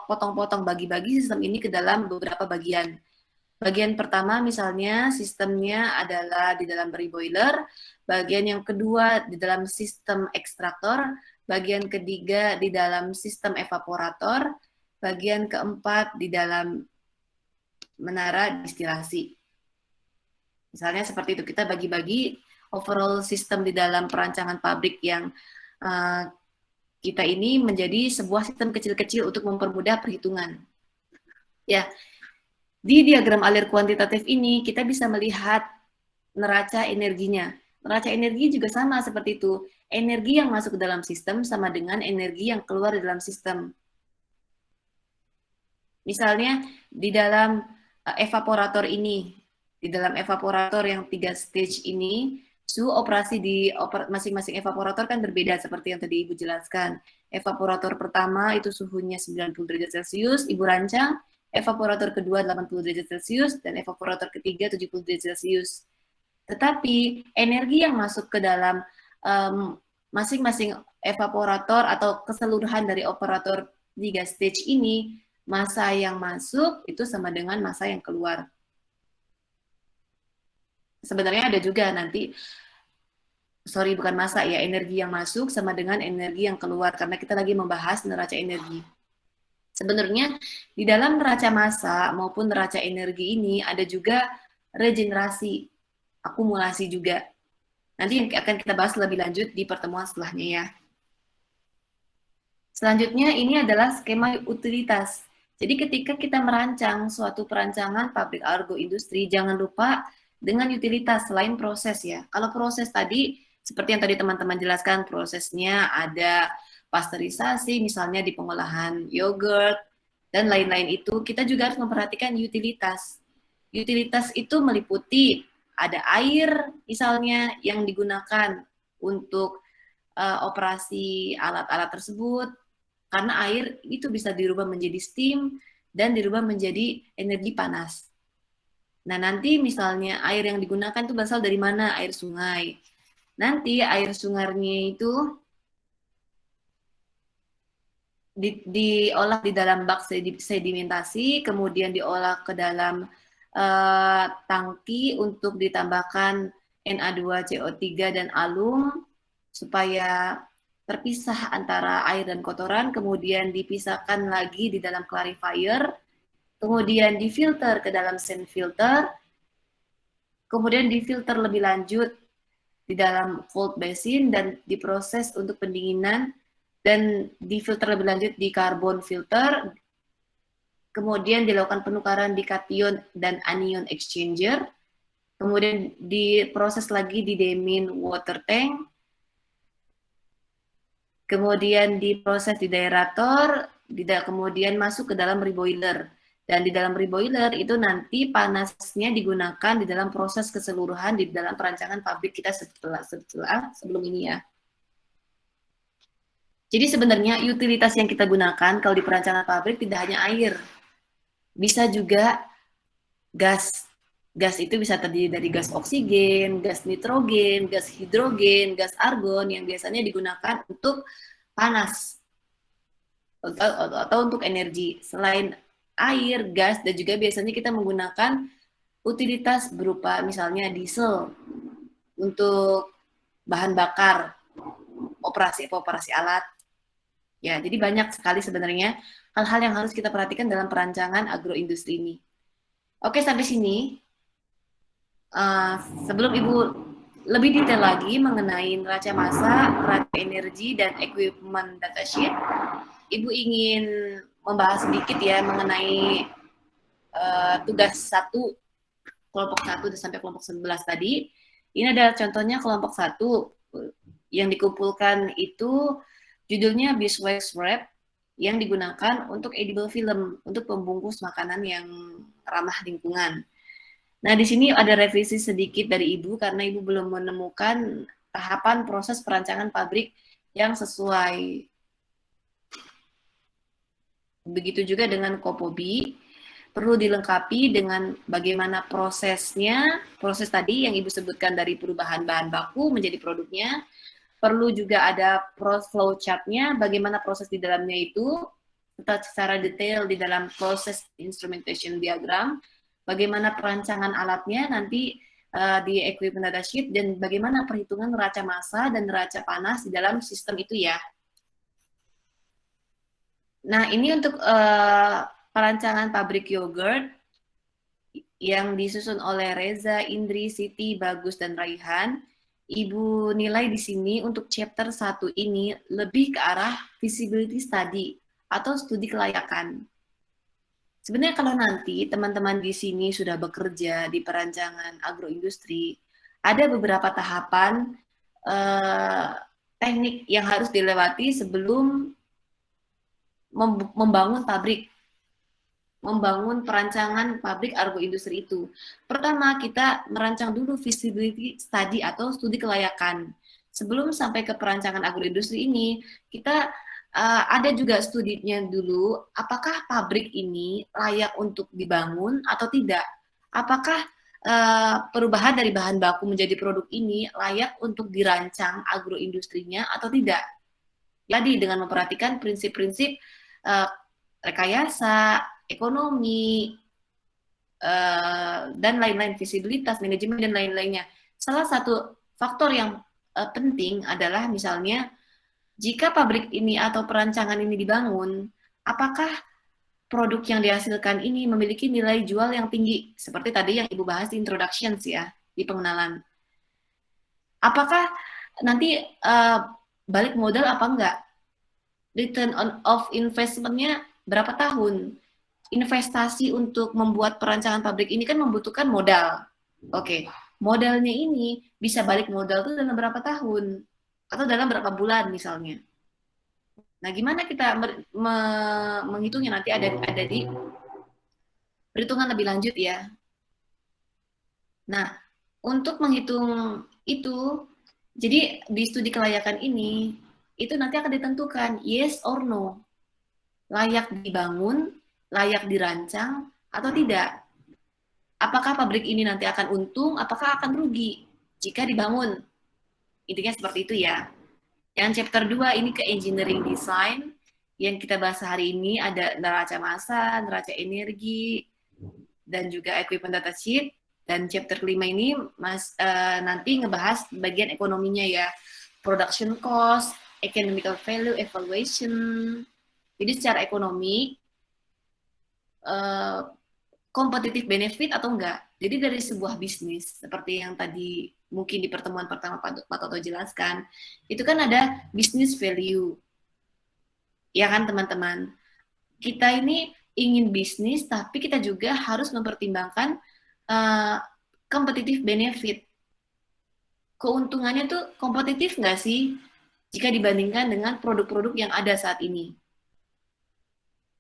potong-potong bagi-bagi sistem ini ke dalam beberapa bagian. Bagian pertama misalnya sistemnya adalah di dalam reboiler, bagian yang kedua di dalam sistem ekstraktor, bagian ketiga di dalam sistem evaporator, bagian keempat di dalam menara distilasi. Misalnya seperti itu, kita bagi-bagi overall sistem di dalam perancangan pabrik yang kita ini menjadi sebuah sistem kecil-kecil untuk mempermudah perhitungan. Ya, di diagram alir kuantitatif ini kita bisa melihat neraca energinya. Neraca energi juga sama seperti itu. Energi yang masuk ke dalam sistem sama dengan energi yang keluar di dalam sistem. Misalnya di dalam evaporator ini, di dalam evaporator yang 3 stage ini, suhu operasi di masing-masing evaporator kan berbeda seperti yang tadi Ibu jelaskan. Evaporator pertama itu suhunya 90 derajat Celcius, Ibu rancang. Evaporator kedua 80 derajat Celcius, dan evaporator ketiga 70 derajat Celcius. Tetapi energi yang masuk ke dalam masing-masing evaporator atau keseluruhan dari operator 3 stage ini, massa yang masuk itu sama dengan massa yang keluar. Sebenarnya ada juga nanti, bukan massa ya, energi yang masuk sama dengan energi yang keluar, karena kita lagi membahas neraca energi. Sebenarnya di dalam neraca massa maupun neraca energi ini ada juga regenerasi, akumulasi juga. Nanti yang akan kita bahas lebih lanjut di pertemuan setelahnya ya. Selanjutnya ini adalah skema utilitas. Jadi ketika kita merancang suatu perancangan pabrik agroindustri, jangan lupa dengan utilitas selain proses ya. Kalau proses tadi, seperti yang tadi teman-teman jelaskan, prosesnya ada pasteurisasi, misalnya di pengolahan yogurt, dan lain-lain itu, kita juga harus memperhatikan utilitas. Utilitas itu meliputi ada air, misalnya, yang digunakan untuk operasi alat-alat tersebut, karena air itu bisa dirubah menjadi steam, dan dirubah menjadi energi panas. Nah, nanti misalnya air yang digunakan itu berasal dari mana? Air sungai. Nanti air sungainya itu diolah di dalam bak sedimentasi, kemudian diolah ke dalam tangki untuk ditambahkan Na2CO3 dan alum, supaya terpisah antara air dan kotoran, kemudian dipisahkan lagi di dalam clarifier, kemudian difilter ke dalam sand filter, kemudian difilter lebih lanjut di dalam cold basin dan diproses untuk pendinginan, dan difilter lebih lanjut di carbon filter, kemudian dilakukan penukaran di kation dan anion exchanger, kemudian diproses lagi di demin water tank, kemudian diproses di deaerator, kemudian masuk ke dalam reboiler. Dan di dalam reboiler itu nanti panasnya digunakan di dalam proses keseluruhan di dalam perancangan pabrik kita sebelum ini ya. Jadi sebenarnya utilitas yang kita gunakan kalau di perancangan pabrik tidak hanya air, bisa juga gas. Gas itu bisa terdiri dari gas oksigen, gas nitrogen, gas hidrogen, gas argon yang biasanya digunakan untuk panas atau untuk energi. Selain air, gas, dan juga biasanya kita menggunakan utilitas berupa misalnya diesel untuk bahan bakar operasi alat. Ya, jadi banyak sekali sebenarnya hal-hal yang harus kita perhatikan dalam perancangan agroindustri ini. Oke, sampai sini. Sebelum Ibu lebih detail lagi mengenai neraca massa, neraca energi, dan equipment datasheet, Ibu ingin membahas sedikit ya mengenai tugas 1, kelompok 1 sampai kelompok 11 tadi. Ini adalah contohnya kelompok 1 yang dikumpulkan itu judulnya beeswax wrap yang digunakan untuk edible film, untuk pembungkus makanan yang ramah lingkungan. Nah, di sini ada revisi sedikit dari Ibu karena Ibu belum menemukan tahapan proses perancangan pabrik yang sesuai. Begitu juga dengan Kopobi, perlu dilengkapi dengan bagaimana prosesnya, proses tadi yang Ibu sebutkan dari perubahan bahan baku menjadi produknya, perlu juga ada flow chart-nya, bagaimana proses di dalamnya itu, secara detail di dalam proses instrumentation diagram, bagaimana perancangan alatnya nanti di equipment data sheet, dan bagaimana perhitungan neraca massa dan neraca panas di dalam sistem itu ya. Nah, ini untuk perancangan pabrik yogurt yang disusun oleh Reza, Indri, Siti, Bagus, dan Raihan. Ibu nilai di sini untuk chapter 1 ini lebih ke arah feasibility study atau studi kelayakan. Sebenarnya kalau nanti teman-teman di sini sudah bekerja di perancangan agroindustri, ada beberapa tahapan teknik yang harus dilewati sebelum membangun pabrik, membangun perancangan pabrik agroindustri itu. Pertama, kita merancang dulu feasibility study atau studi kelayakan. Sebelum sampai ke perancangan agroindustri ini, kita ada juga studinya dulu, apakah pabrik ini layak untuk dibangun atau tidak? Apakah perubahan dari bahan baku menjadi produk ini layak untuk dirancang agroindustrinya atau tidak? Jadi dengan memperhatikan prinsip-prinsip rekayasa, ekonomi, dan lain-lain, visibilitas, manajemen, dan lain-lainnya. Salah satu faktor yang penting adalah misalnya, jika pabrik ini atau perancangan ini dibangun, apakah produk yang dihasilkan ini memiliki nilai jual yang tinggi? Seperti tadi yang Ibu bahas di introductions ya, di pengenalan. Apakah nanti balik modal apa enggak? Return of investment-nya berapa tahun? Investasi untuk membuat perancangan pabrik ini kan membutuhkan modal. Oke, modalnya ini bisa balik modal itu dalam berapa tahun? Atau dalam berapa bulan misalnya. Nah, gimana kita menghitungnya nanti ada di perhitungan lebih lanjut ya. Nah, untuk menghitung itu, jadi di studi kelayakan ini, itu nanti akan ditentukan yes or no. Layak dibangun, layak dirancang, atau tidak. Apakah pabrik ini nanti akan untung, apakah akan rugi jika dibangun. Intinya seperti itu ya. Yang chapter 2 ini ke engineering design. Yang kita bahas hari ini ada neraca massa, neraca energi, dan juga equipment data sheet. Dan chapter 5 ini nanti ngebahas bagian ekonominya ya. Production cost, economical value, evaluation. Jadi secara ekonomi, competitive benefit atau enggak. Jadi dari sebuah bisnis, seperti yang tadi mungkin di pertemuan pertama Pak Toto jelaskan, itu kan ada business value. Ya kan teman-teman? Kita ini ingin bisnis, tapi kita juga harus mempertimbangkan competitive benefit. Keuntungannya tuh kompetitif nggak sih jika dibandingkan dengan produk-produk yang ada saat ini?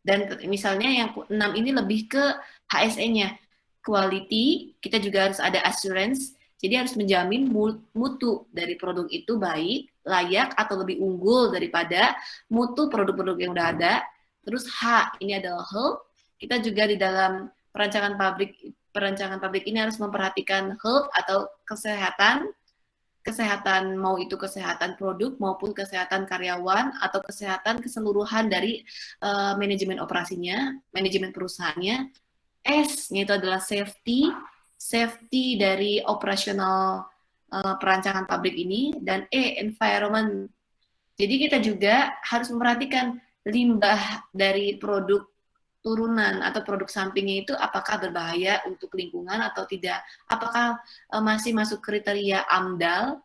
Dan misalnya yang 6 ini lebih ke HSE-nya. Quality, kita juga harus ada assurance, jadi harus menjamin mutu dari produk itu baik, layak, atau lebih unggul daripada mutu produk-produk yang udah ada. Terus H, ini adalah health. Kita juga di dalam perancangan pabrik ini harus memperhatikan health atau kesehatan mau itu kesehatan produk maupun kesehatan karyawan atau kesehatan keseluruhan dari manajemen operasinya, manajemen perusahaannya. S-nya itu adalah safety dari operasional perancangan pabrik ini, dan E, environment. Jadi kita juga harus memperhatikan limbah dari produk turunan atau produk sampingnya itu apakah berbahaya untuk lingkungan atau tidak, apakah masih masuk kriteria AMDAL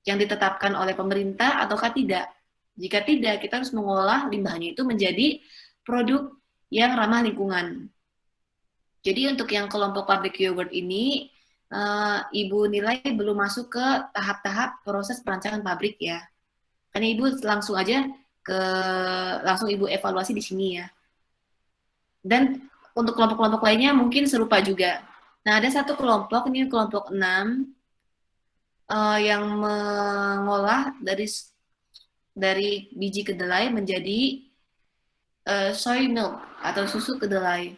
yang ditetapkan oleh pemerintah ataukah tidak. Jika tidak, kita harus mengolah limbahnya itu menjadi produk yang ramah lingkungan. Jadi untuk yang kelompok pabrik yogurt ini, Ibu nilai belum masuk ke tahap-tahap proses perancangan pabrik ya. Karena Ibu langsung aja langsung Ibu evaluasi di sini ya. Dan untuk kelompok-kelompok lainnya mungkin serupa juga. Nah, ada satu kelompok, ini kelompok 6, yang mengolah dari biji kedelai menjadi soy milk atau susu kedelai.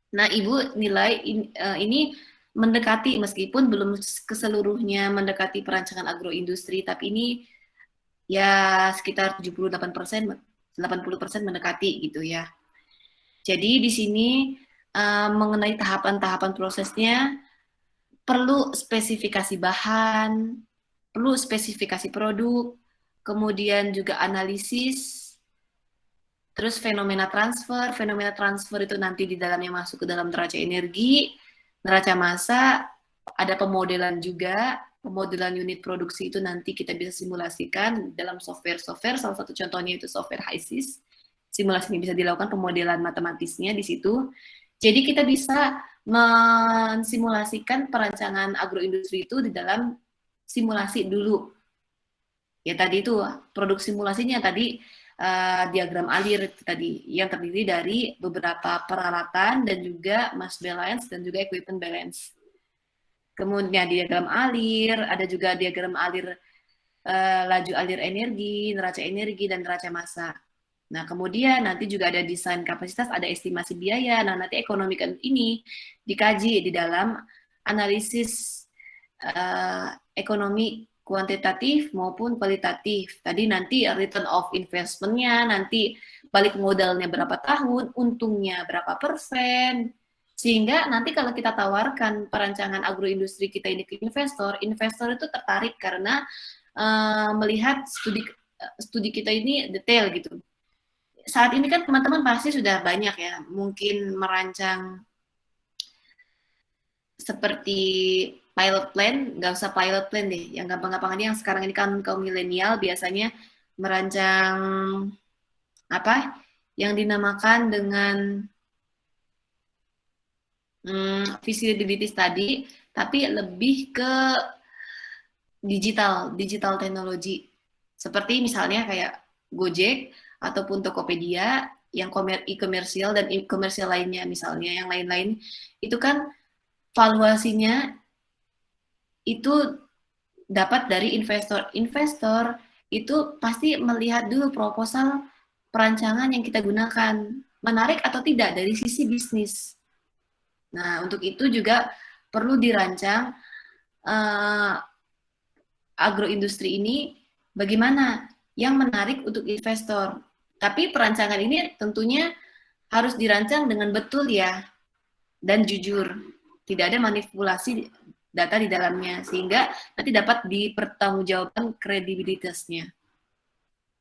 Nah, Ibu nilai ini mendekati, meskipun belum keseluruhnya mendekati perancangan agroindustri, tapi ini ya sekitar 78%, 80% mendekati gitu ya. Jadi di sini mengenai tahapan-tahapan prosesnya perlu spesifikasi bahan, perlu spesifikasi produk, kemudian juga analisis, terus fenomena transfer itu nanti di dalamnya masuk ke dalam neraca energi, neraca massa, ada pemodelan juga, pemodelan unit produksi itu nanti kita bisa simulasikan dalam software-software, salah satu contohnya itu software HYSYS. Simulasi ini bisa dilakukan pemodelan matematisnya di situ. Jadi kita bisa mensimulasikan perancangan agroindustri itu di dalam simulasi dulu. Ya tadi itu produk simulasinya tadi diagram alir tadi yang terdiri dari beberapa peralatan dan juga mass balance dan juga equipment balance. Kemudian diagram alir, ada juga diagram alir laju alir energi, dan neraca massa. Nah, kemudian nanti juga ada desain kapasitas, ada estimasi biaya. Nah, nanti ekonomi ini dikaji di dalam analisis ekonomi kuantitatif maupun kualitatif. Tadi nanti return of investment-nya, nanti balik modalnya berapa tahun, untungnya berapa persen, sehingga nanti kalau kita tawarkan perancangan agroindustri kita ini ke investor, investor itu tertarik karena melihat studi kita ini detail gitu. Saat ini kan teman-teman pasti sudah banyak ya, mungkin merancang seperti pilot plan, nggak usah pilot plan deh, yang gampang-gampang aja, yang sekarang ini kan kaum milenial biasanya merancang apa yang dinamakan dengan feasibility study, tapi lebih ke digital teknologi. Seperti misalnya kayak Gojek, ataupun Tokopedia yang e-komersial dan e-komersial lainnya misalnya, yang lain-lain itu kan valuasinya itu dapat dari investor. Investor itu pasti melihat dulu proposal perancangan yang kita gunakan, menarik atau tidak dari sisi bisnis. Nah, untuk itu juga perlu dirancang agroindustri ini bagaimana yang menarik untuk investor. Tapi perancangan ini tentunya harus dirancang dengan betul ya, dan jujur. Tidak ada manipulasi data di dalamnya, sehingga nanti dapat dipertanggungjawabkan kredibilitasnya.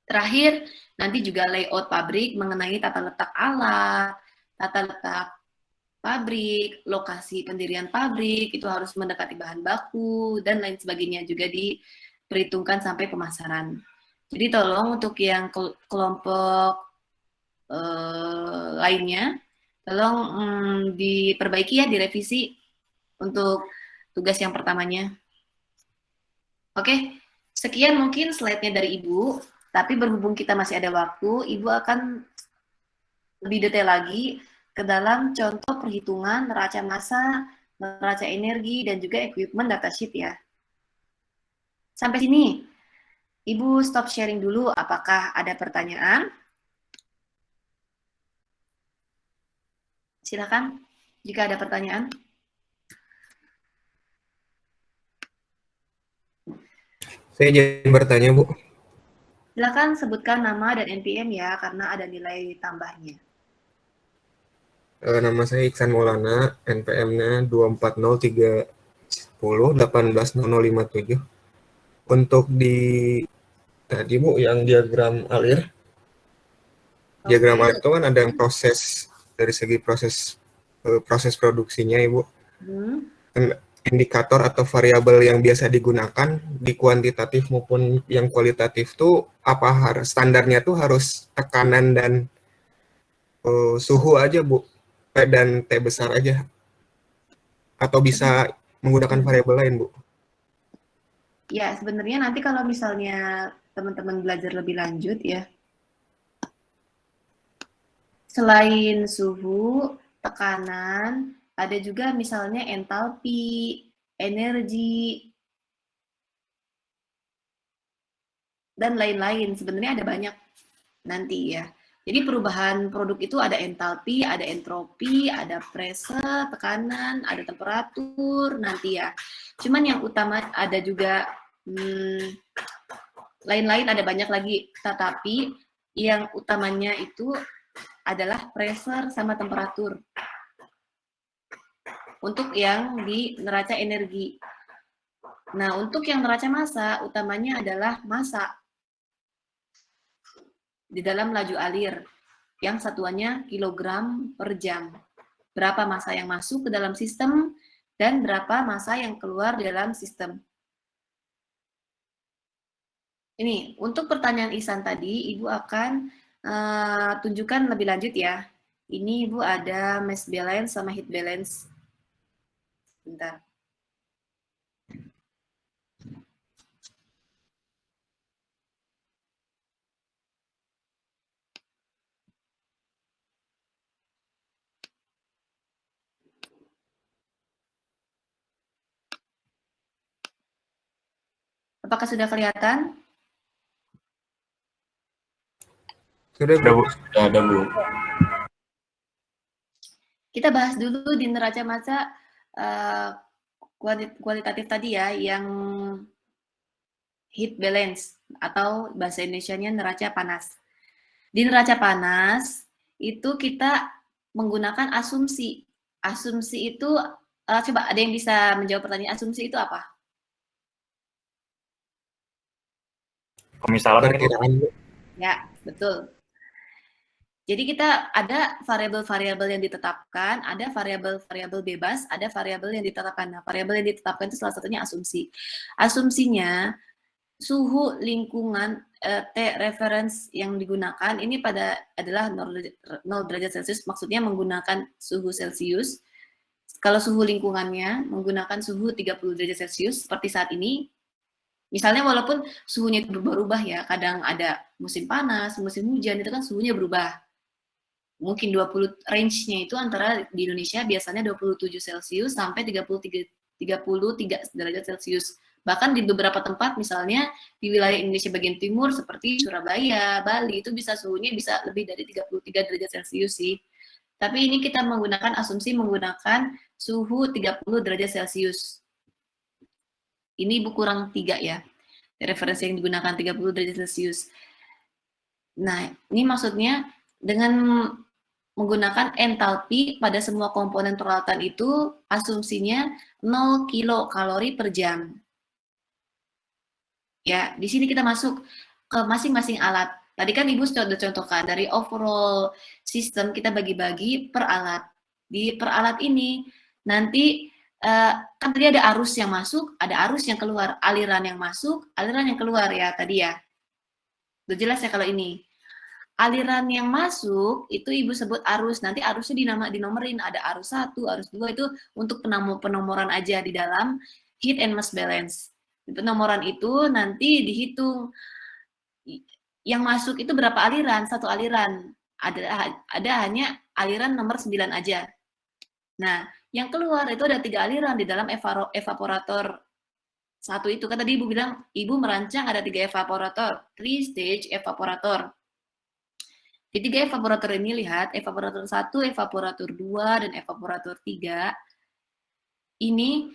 Terakhir, nanti juga layout pabrik mengenai tata letak alat, tata letak pabrik, lokasi pendirian pabrik, itu harus mendekati bahan baku, dan lain sebagainya juga diperhitungkan sampai pemasaran. Jadi tolong untuk yang kelompok lainnya, tolong diperbaiki ya, direvisi untuk tugas yang pertamanya. Oke, sekian mungkin slide-nya dari Ibu, tapi berhubung kita masih ada waktu, Ibu akan lebih detail lagi ke dalam contoh perhitungan neraca massa, neraca energi, dan juga equipment datasheet ya. Sampai sini. Ibu stop sharing dulu, apakah ada pertanyaan? Silakan, jika ada pertanyaan. Saya jadi bertanya, Bu. Silakan sebutkan nama dan NPM ya, karena ada nilai tambahnya. Nama saya Iksan Maulana, NPM-nya 24031080057. Untuk di tadi Bu, yang diagram alir. Diagram alir itu kan ada yang proses, dari segi proses produksinya, Ibu. Indikator atau variabel yang biasa digunakan di kuantitatif maupun yang kualitatif tuh apa standarnya tuh harus tekanan dan suhu aja, Bu. P dan T besar aja. Atau bisa menggunakan variabel lain, Bu? Ya, sebenarnya nanti kalau misalnya teman-teman belajar lebih lanjut ya, selain suhu, tekanan, ada juga misalnya entalpi, energi, dan lain-lain. Sebenarnya ada banyak nanti ya. Jadi perubahan produk itu ada entalpi, ada entropi, ada pressure, tekanan, ada temperatur nanti ya. Cuman yang utama ada juga lain-lain ada banyak lagi, tetapi yang utamanya itu adalah pressure sama temperatur. Untuk yang di neraca energi. Nah, untuk yang neraca massa, utamanya adalah massa di dalam laju alir, yang satuannya kilogram per jam. Berapa massa yang masuk ke dalam sistem, dan berapa massa yang keluar di dalam sistem. Ini, untuk pertanyaan Ihsan tadi, Ibu akan tunjukkan lebih lanjut ya. Ini Ibu ada mass balance sama heat balance. Bentar. Apakah sudah kelihatan? Sudah, Bu. Sudah ada, Bu. Kita bahas dulu di neraca massa kualitatif tadi ya, yang heat balance atau bahasa Indonesianya neraca panas. Di neraca panas itu kita menggunakan asumsi. Asumsi itu coba ada yang bisa menjawab pertanyaan asumsi itu apa? Pemisahan Ya, betul. Jadi kita ada variabel-variabel yang ditetapkan, ada variabel-variabel bebas, ada variabel yang ditetapkan. Nah, variabel yang ditetapkan itu salah satunya asumsi. Asumsinya suhu lingkungan T reference yang digunakan ini adalah 0 derajat Celcius, maksudnya menggunakan suhu Celcius. Kalau suhu lingkungannya menggunakan suhu 30 derajat Celcius seperti saat ini. Misalnya walaupun suhunya itu berubah-ubah ya, kadang ada musim panas, musim hujan, itu kan suhunya berubah. Mungkin 20 range-nya itu antara di Indonesia biasanya 27 Celcius sampai 33 derajat Celcius. Bahkan di beberapa tempat misalnya di wilayah Indonesia bagian timur seperti Surabaya, Bali itu bisa suhunya bisa lebih dari 33 derajat Celcius sih. Tapi ini kita menggunakan asumsi menggunakan suhu 30 derajat Celcius. Ini Ibu kurang 3 ya. Referensi yang digunakan 30 derajat Celcius. Nah, ini maksudnya dengan menggunakan entalpi pada semua komponen peralatan itu asumsinya 0 kilokalori per jam. Ya, di sini kita masuk ke masing-masing alat. Tadi kan Ibu sudah contohkan dari overall sistem kita bagi-bagi per alat. Di per alat ini nanti kan tadi ada arus yang masuk, ada arus yang keluar, aliran yang masuk, aliran yang keluar ya tadi ya. Udah jelas ya kalau ini. Aliran yang masuk itu Ibu sebut arus, nanti arusnya dinomorin, ada arus 1, arus 2 itu untuk penomoran aja di dalam heat and mass balance. Di penomoran itu nanti dihitung yang masuk itu berapa aliran, satu aliran. Ada hanya aliran nomor 9 aja. Nah, yang keluar itu ada 3 aliran di dalam evaporator satu itu. Kan tadi Ibu bilang, Ibu merancang ada 3 evaporator, 3 stage evaporator. Di 3 evaporator ini lihat, evaporator 1, evaporator 2, dan evaporator 3. Ini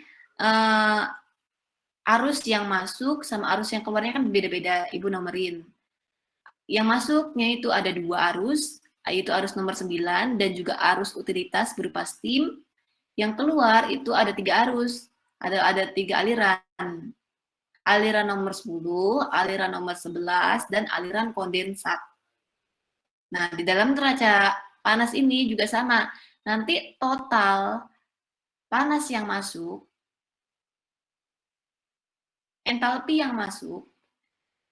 arus yang masuk sama arus yang keluarnya kan beda-beda, Ibu nomerin. Yang masuknya itu ada 2 arus, yaitu arus nomor 9 dan juga arus utilitas berupa steam. Yang keluar itu ada 3 arus, ada 3 aliran. Aliran nomor 10, aliran nomor 11, dan aliran kondensat. Nah, di dalam neraca panas ini juga sama. Nanti total panas yang masuk, entalpi yang masuk,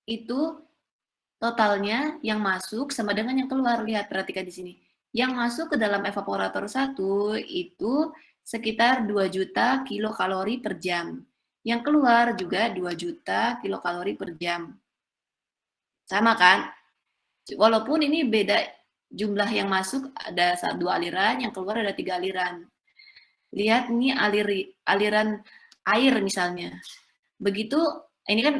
itu totalnya yang masuk sama dengan yang keluar. Lihat, perhatikan di sini. Yang masuk ke dalam evaporator 1 itu sekitar 2 juta kilokalori per jam. Yang keluar juga 2 juta kilokalori per jam. Sama kan? Walaupun ini beda jumlah yang masuk, ada 2 aliran, yang keluar ada 3 aliran. Lihat ini aliran air misalnya. Begitu, ini kan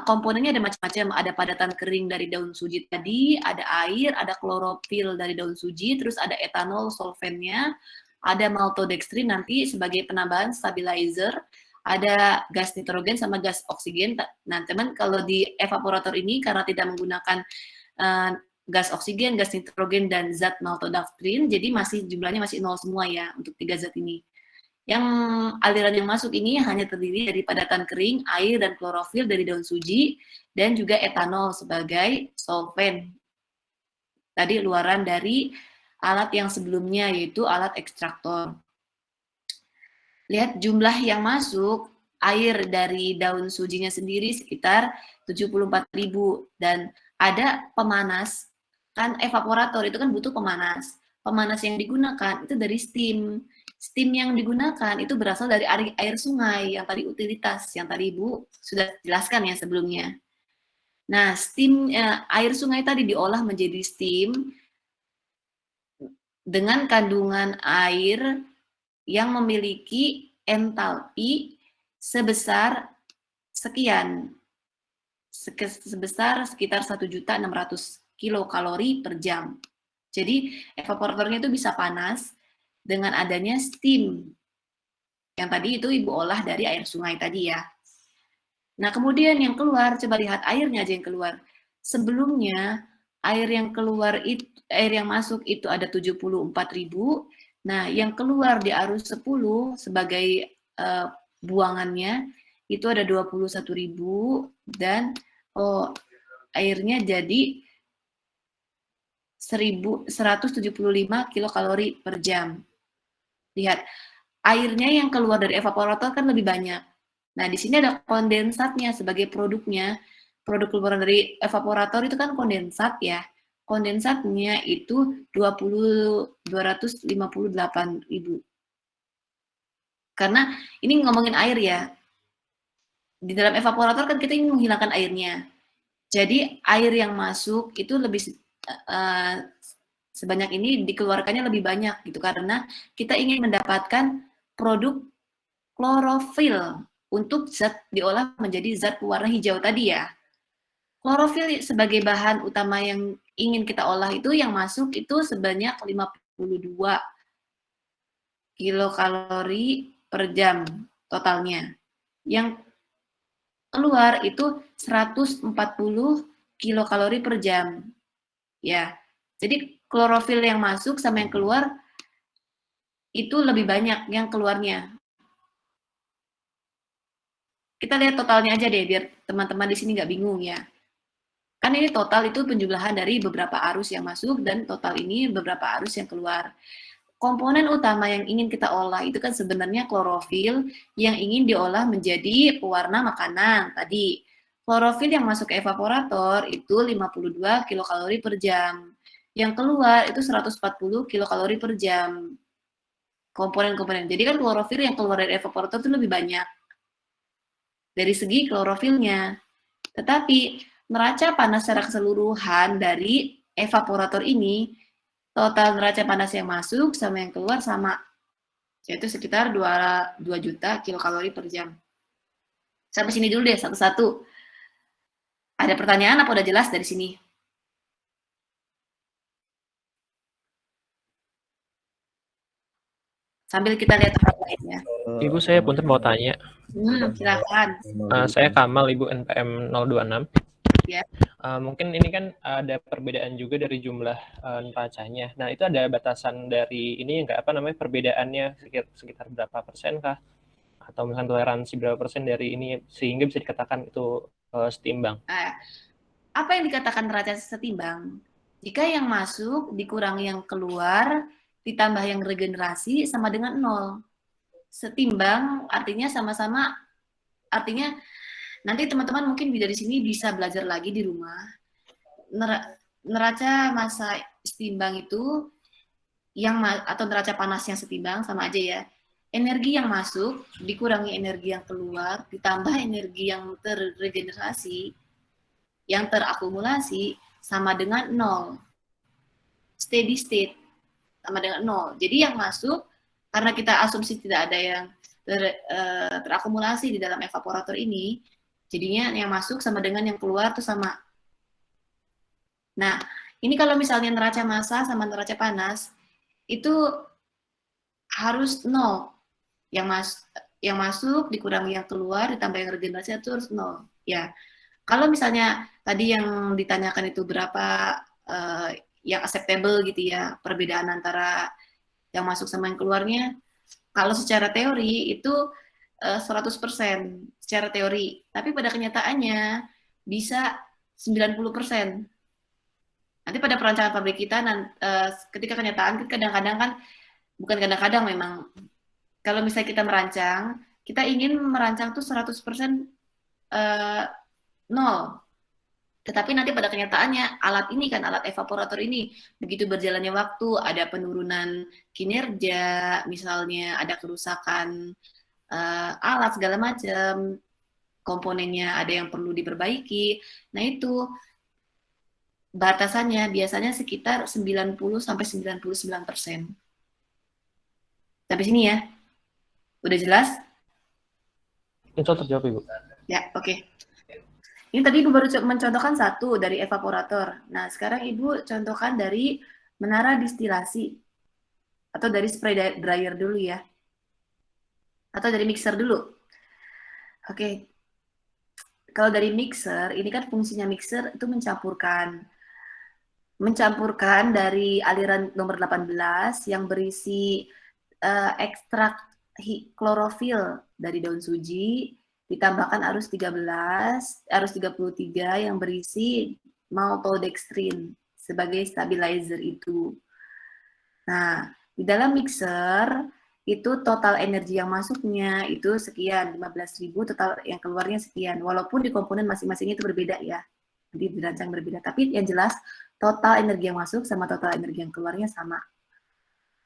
komponennya ada macam-macam. Ada padatan kering dari daun suji tadi, ada air, ada klorofil dari daun suji, terus ada etanol solvennya, ada maltodextrin nanti sebagai penambahan stabilizer, ada gas nitrogen sama gas oksigen. Nah, teman kalau di evaporator ini karena tidak menggunakan gas oksigen, gas nitrogen, dan zat maltodextrin, jadi jumlahnya masih 0 semua ya untuk 3 zat ini. Yang aliran yang masuk ini hanya terdiri dari padatan kering, air, dan klorofil dari daun suji, dan juga etanol sebagai solvent. Tadi luaran dari alat yang sebelumnya, yaitu alat ekstraktor. Lihat jumlah yang masuk, air dari daun sujinya sendiri sekitar 74.000, dan ada pemanas, kan evaporator itu kan butuh pemanas. Pemanas yang digunakan itu dari steam. Steam yang digunakan itu berasal dari air sungai, yang tadi utilitas, yang tadi Ibu sudah jelaskan ya sebelumnya. Nah, steam air sungai tadi diolah menjadi steam dengan kandungan air yang memiliki entalpi sebesar sekian, sebesar sekitar 1.600.000 kilokalori per jam. Jadi evaporatornya itu bisa panas dengan adanya steam yang tadi itu Ibu olah dari air sungai tadi ya. Nah, kemudian yang keluar, coba lihat airnya aja yang keluar. Sebelumnya air yang keluar itu, air yang masuk itu ada 74.000. Nah, yang keluar di arus 10 sebagai buangannya itu ada 21.000, dan airnya jadi 175 kilokalori per jam. Lihat, airnya yang keluar dari evaporator kan lebih banyak. Nah, di sini ada kondensatnya sebagai produknya. Produk keluaran dari evaporator itu kan kondensat ya. Kondensatnya itu 258.000. Karena ini ngomongin air ya. Di dalam evaporator kan kita ingin menghilangkan airnya. Jadi air yang masuk itu lebih sebanyak ini dikeluarkannya lebih banyak gitu, karena kita ingin mendapatkan produk klorofil untuk zat diolah menjadi zat warna hijau tadi ya. Klorofil sebagai bahan utama yang ingin kita olah itu yang masuk itu sebanyak 52 kilokalori per jam totalnya. Yang keluar itu 140 kilokalori per jam. Ya. Jadi klorofil yang masuk sama yang keluar itu lebih banyak yang keluarnya. Kita lihat totalnya aja deh biar teman-teman di sini nggak bingung ya. Kan ini total itu penjumlahan dari beberapa arus yang masuk dan total ini beberapa arus yang keluar. Komponen utama yang ingin kita olah itu kan sebenarnya klorofil yang ingin diolah menjadi pewarna makanan tadi. Klorofil yang masuk ke evaporator itu 52 kilokalori per jam. Yang keluar itu 140 kilokalori per jam. Komponen-komponen. Jadi kan klorofil yang keluar dari evaporator itu lebih banyak dari segi klorofilnya. Tetapi neraca panas secara keseluruhan dari evaporator ini, total neraca panas yang masuk sama yang keluar sama, yaitu sekitar 2 juta kilokalori per jam. Sampai sini dulu deh satu-satu. Ada pertanyaan apa udah jelas dari sini? Sambil kita lihat hal lainnya. Ibu, saya punten mau tanya. Silakan. Saya Kamal, Ibu, NPM 026. Ya. Mungkin ini kan ada perbedaan juga dari jumlah neracanya. Nah, itu ada batasan dari ini enggak, apa namanya, perbedaannya sekitar berapa persen kah? Atau misalkan toleransi berapa persen dari ini sehingga bisa dikatakan itu setimbang? Apa yang dikatakan neraca setimbang? Jika yang masuk dikurangi yang keluar ditambah yang regenerasi sama dengan 0. Setimbang artinya sama-sama, artinya nanti teman-teman mungkin dari sini bisa belajar lagi di rumah. Neraca massa setimbang itu atau neraca panas yang setimbang sama aja ya. Energi yang masuk dikurangi energi yang keluar ditambah energi yang terregenerasi, yang terakumulasi sama dengan 0. Steady state sama dengan 0. Jadi yang masuk, karena kita asumsi tidak ada yang terakumulasi di dalam evaporator ini, jadinya yang masuk sama dengan yang keluar itu sama. Nah, ini kalau misalnya neraca massa sama neraca panas, itu harus 0. yang masuk dikurangi yang keluar ditambah yang regenerasi itu harus 0. Ya, kalau misalnya tadi yang ditanyakan itu berapa yang acceptable gitu ya, perbedaan antara yang masuk sama yang keluarnya, kalau secara teori itu 100% secara teori, tapi pada kenyataannya bisa 90%. Nanti pada perancangan pabrik kita, ketika kenyataan kadang-kadang kan, bukan kadang-kadang memang, kalau misalnya kita merancang, kita ingin merancang tuh 100% nol. Tetapi nanti pada kenyataannya alat ini kan, alat evaporator ini, begitu berjalannya waktu, ada penurunan kinerja, misalnya ada kerusakan alat segala macam, komponennya ada yang perlu diperbaiki. Nah itu batasannya biasanya sekitar 90-99%. Sampai sini ya? Udah jelas? Itu terjawab, Ibu. Ya, oke. Ini tadi Ibu baru mencontohkan satu dari evaporator. Nah, sekarang Ibu contohkan dari menara distilasi. Atau dari spray dryer dulu ya. Atau dari mixer dulu. Oke. Kalau dari mixer, ini kan fungsinya mixer itu mencampurkan dari aliran nomor 18 yang berisi ekstrak klorofil dari daun suji, ditambahkan arus 33 yang berisi maltodextrin sebagai stabilizer itu. Nah, di dalam mixer itu total energi yang masuknya itu sekian, 15.000, total yang keluarnya sekian. Walaupun di komponen masing-masing itu berbeda ya. Jadi dirancang berbeda, tapi yang jelas total energi yang masuk sama total energi yang keluarnya sama.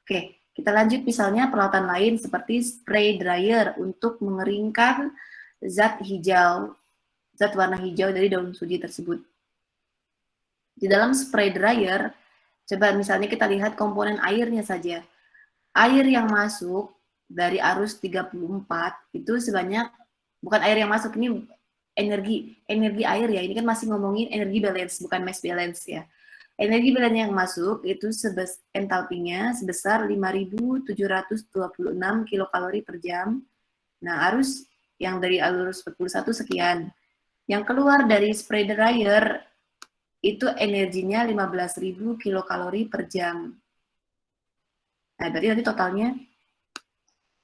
Oke, kita lanjut misalnya peralatan lain seperti spray dryer untuk mengeringkan zat warna hijau dari daun suji tersebut. Di dalam spray dryer, coba misalnya kita lihat komponen airnya saja. Air yang masuk dari arus 34 itu sebanyak, bukan air yang masuk, ini energi air ya, ini kan masih ngomongin energi balance, bukan mass balance ya. Energi balance yang masuk itu entalpinya sebesar 5.726 kilokalori per jam. Nah, arus yang dari arus 41 sekian. Yang keluar dari spray dryer itu energinya 15.000 kilokalori per jam. Nah, berarti nanti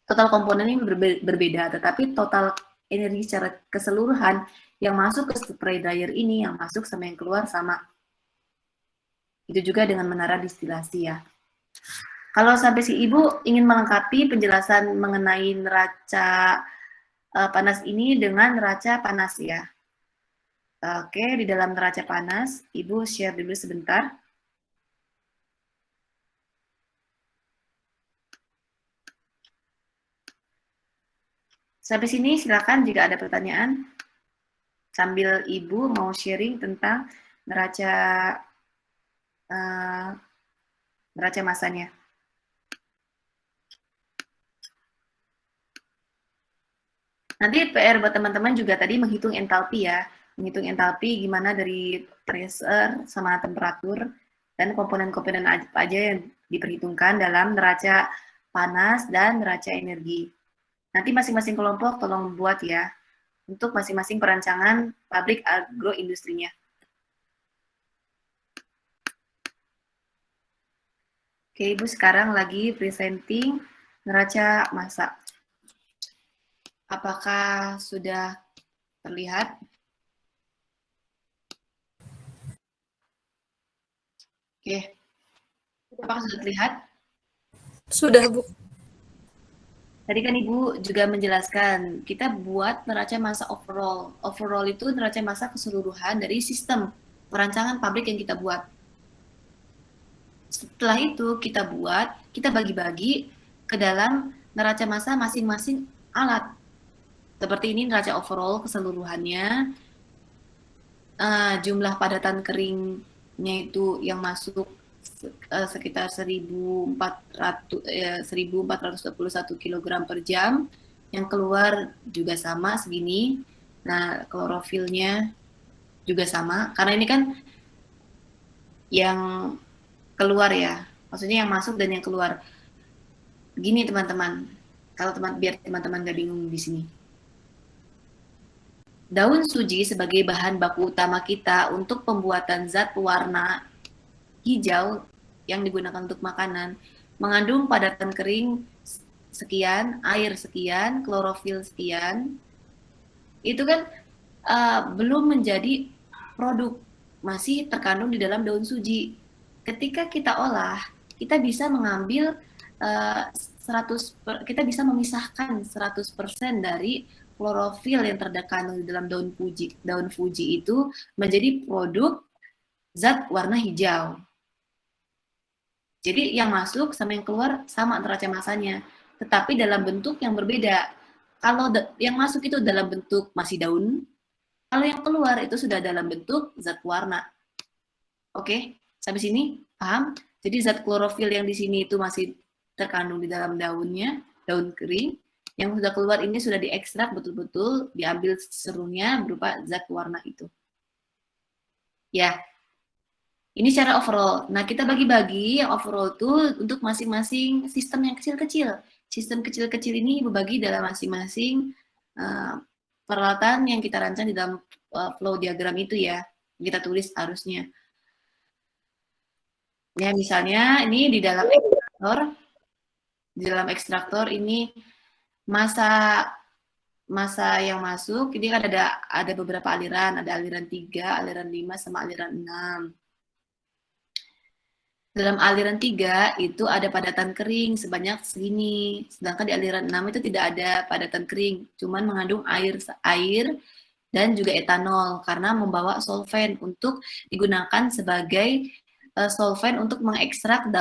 total komponen ini berbeda, tetapi total energi secara keseluruhan yang masuk ke spray dryer ini, yang masuk sama yang keluar sama. Itu juga dengan menara distilasi ya. Kalau sampai si Ibu ingin melengkapi penjelasan mengenai neraca panas ini dengan neraca panas ya. Oke, di dalam neraca panas, Ibu share dulu sebentar. Sampai sini silakan jika ada pertanyaan. Sambil Ibu mau sharing tentang neraca masanya. Nanti PR buat teman-teman juga tadi menghitung entalpi ya. Menghitung entalpi gimana dari pressure sama temperatur dan komponen-komponen apa aja yang diperhitungkan dalam neraca panas dan neraca energi. Nanti masing-masing kelompok tolong buat ya untuk masing-masing perancangan pabrik agroindustrinya. Oke, Ibu sekarang lagi presenting neraca massa. Apakah sudah terlihat? Oke. Apakah sudah terlihat? Sudah, Bu. Tadi kan Ibu juga menjelaskan, kita buat neraca massa overall. Overall itu neraca massa keseluruhan dari sistem perancangan pabrik yang kita buat. Setelah itu kita bagi-bagi ke dalam neraca massa masing-masing alat. Seperti ini neraca overall keseluruhannya, jumlah padatan keringnya itu yang masuk sekitar 1.421 kg per jam, yang keluar juga sama segini. Nah, klorofilnya juga sama, karena ini kan yang keluar ya, maksudnya yang masuk dan yang keluar. Gini teman-teman, biar teman-teman gak bingung di sini. Daun suji sebagai bahan baku utama kita untuk pembuatan zat warna hijau yang digunakan untuk makanan mengandung padatan kering sekian, air sekian, klorofil sekian. Itu kan belum menjadi produk, masih terkandung di dalam daun suji. Ketika kita olah, kita bisa mengambil kita bisa memisahkan 100% dari klorofil yang terkandung di dalam daun fuji itu menjadi produk zat warna hijau. Jadi yang masuk sama yang keluar sama neraca masanya, tetapi dalam bentuk yang berbeda. Kalau yang masuk itu dalam bentuk masih daun, kalau yang keluar itu sudah dalam bentuk zat warna. Oke, sampai sini paham? Jadi zat klorofil yang di sini itu masih terkandung di dalam daunnya, daun kering. Yang sudah keluar ini sudah diekstrak betul-betul, diambil serunya berupa zat warna itu. Ya, ini secara overall. Nah, kita bagi-bagi yang overall itu untuk masing-masing sistem yang kecil-kecil. Sistem kecil-kecil ini dibagi dalam masing-masing peralatan yang kita rancang di dalam flow diagram itu ya. Kita tulis arusnya. Ya, misalnya ini di dalam ekstraktor ini masa yang masuk, ini kan ada beberapa aliran, ada aliran 3, aliran 5, sama aliran 6. Dalam aliran 3 itu ada padatan kering sebanyak segini, sedangkan di aliran 6 itu tidak ada padatan kering, cuman mengandung air dan juga etanol karena membawa solvent untuk digunakan sebagai solvent untuk mengekstrak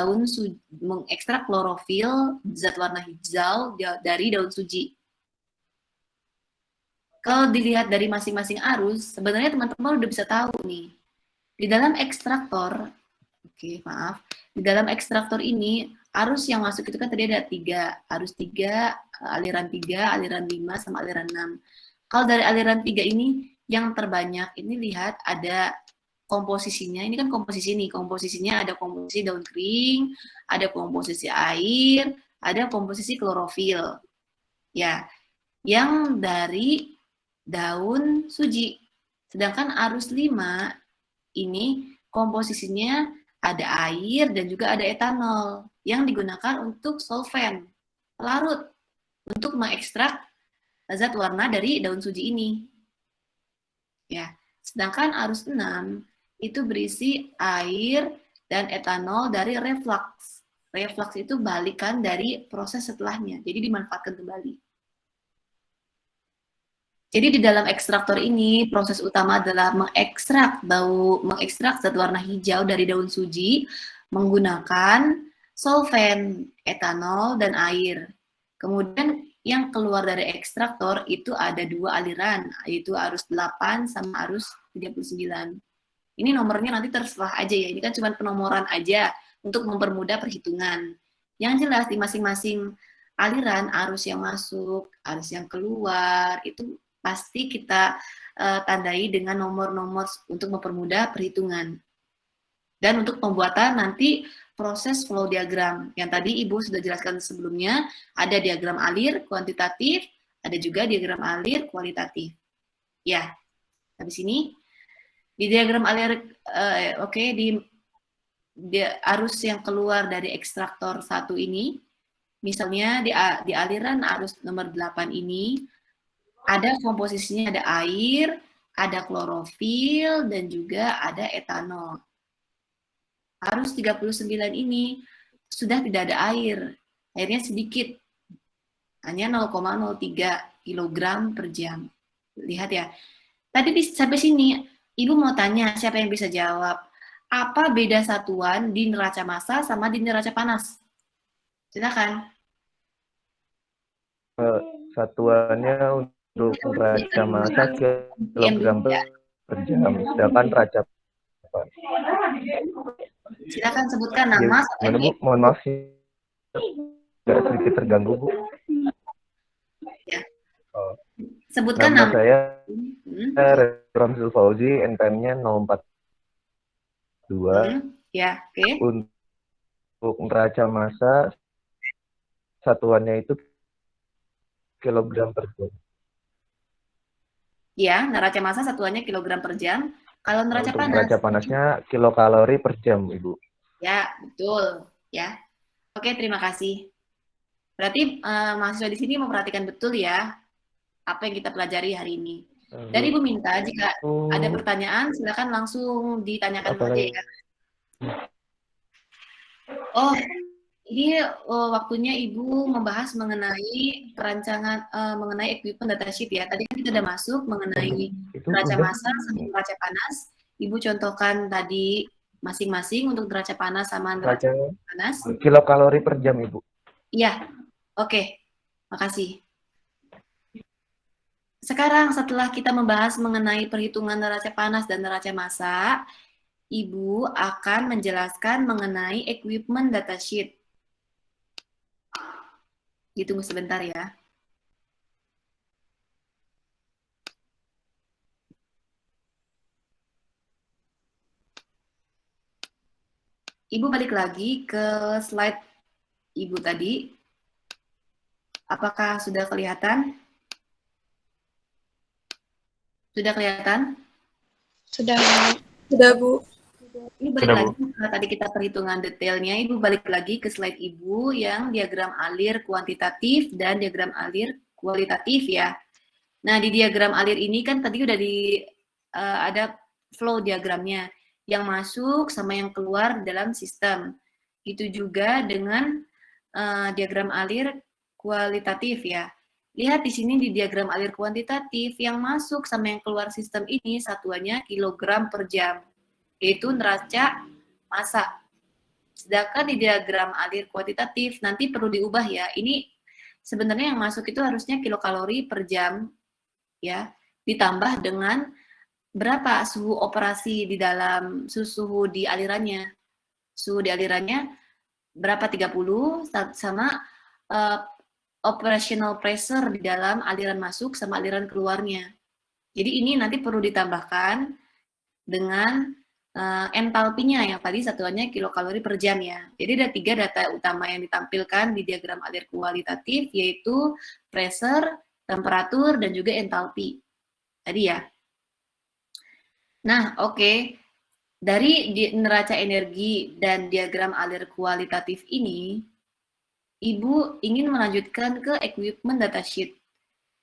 klorofil zat warna hijau dari daun suji. Kalau dilihat dari masing-masing arus, sebenarnya teman-teman udah bisa tahu nih. Di dalam ekstraktor, di dalam ekstraktor ini arus yang masuk itu kan tadi ada 3, arus 3, aliran 3, aliran 5, sama aliran 6. Kalau dari aliran 3 ini yang terbanyak ini lihat ada komposisinya, ini kan komposisinya ada komposisi daun kering, ada komposisi air, ada komposisi klorofil. Ya, yang dari daun suji. Sedangkan arus 5 ini komposisinya ada air dan juga ada etanol yang digunakan untuk solvent, pelarut, untuk mengekstrak zat warna dari daun suji ini. Ya, sedangkan arus 6 itu berisi air dan etanol dari reflux. Reflux itu balikan dari proses setelahnya, jadi dimanfaatkan kembali. Jadi di dalam ekstraktor ini, proses utama adalah mengekstrak zat warna hijau dari daun suji menggunakan solvent, etanol, dan air. Kemudian yang keluar dari ekstraktor itu ada 2 aliran, yaitu arus 8 sama arus 39. Ini nomornya nanti terserah aja ya, ini kan cuma penomoran aja untuk mempermudah perhitungan. Yang jelas di masing-masing aliran, arus yang masuk, arus yang keluar, itu pasti kita tandai dengan nomor-nomor untuk mempermudah perhitungan. Dan untuk pembuatan nanti proses flow diagram, yang tadi Ibu sudah jelaskan sebelumnya, ada diagram alir kuantitatif, ada juga diagram alir kualitatif. Ya, habis ini di diagram alir, di arus yang keluar dari ekstraktor 1 ini, misalnya di aliran arus nomor 8 ini, ada komposisinya ada air, ada klorofil, dan juga ada etanol. Arus 39 ini sudah tidak ada air, airnya sedikit, hanya 0,03 kg per jam. Lihat ya, tadi sampai sini, Ibu mau tanya, siapa yang bisa jawab? Apa beda satuan di neraca massa sama di neraca panas? Silakan. Satuannya untuk neraca massa kilogram per jam, sedangkan neraca Silakan sebutkan nama. Mohon maaf sih, agak sedikit terganggu, Bu. Ya. Sebutkan nama saya Ramzul Fauzi, NPM-nya 042. Ya, oke. Untuk neraca massa satuannya itu kilogram per jam. Ya, neraca massa satuannya kilogram per jam. Kalau Nah, neraca untuk panas, neraca panasnya kilokalori per jam, Ibu. ya betul. Ya, oke terima kasih. Berarti mahasiswa di sini memperhatikan betul ya apa yang kita pelajari hari ini. Dari Ibu minta jika ada pertanyaan silakan langsung ditanyakan saja ya. Oh, ini waktunya Ibu membahas mengenai perancangan mengenai equipment datasheet ya. Tadi kan kita sudah masuk mengenai neraca massa sama neraca panas. Ibu contohkan tadi masing-masing untuk neraca panas sama neraca panas. Kilokalori per jam, Ibu. Iya, oke. Makasih. Sekarang setelah kita membahas mengenai perhitungan neraca panas dan neraca massa, Ibu akan menjelaskan mengenai equipment datasheet. Ditunggu sebentar ya. Ibu balik lagi ke slide Ibu tadi. Apakah sudah kelihatan? Sudah kelihatan? Sudah, Bu. Ini balik lagi setelah tadi kita perhitungan detailnya, Ibu balik lagi ke slide Ibu yang diagram alir kuantitatif dan diagram alir kualitatif ya. Nah, di diagram alir ini kan tadi udah ada flow diagramnya, yang masuk sama yang keluar dalam sistem. Itu juga dengan diagram alir kualitatif ya. Lihat di sini di diagram alir kuantitatif, yang masuk sama yang keluar sistem ini satuannya kilogram per jam, yaitu neraca massa. Sedangkan di diagram alir kuantitatif nanti perlu diubah ya. Ini sebenarnya yang masuk itu harusnya kilokalori per jam ya, ditambah dengan berapa suhu operasi di dalam suhu di alirannya. Suhu di alirannya berapa 30 sama operational pressure di dalam aliran masuk sama aliran keluarnya. Jadi ini nanti perlu ditambahkan dengan entalpinya yang tadi satuannya kilokalori per jam ya. Jadi ada 3 data utama yang ditampilkan di diagram alir kualitatif, yaitu pressure, temperatur, dan juga entalpi. Tadi ya. Nah, oke. Dari neraca energi dan diagram alir kualitatif ini, Ibu ingin melanjutkan ke equipment datasheet.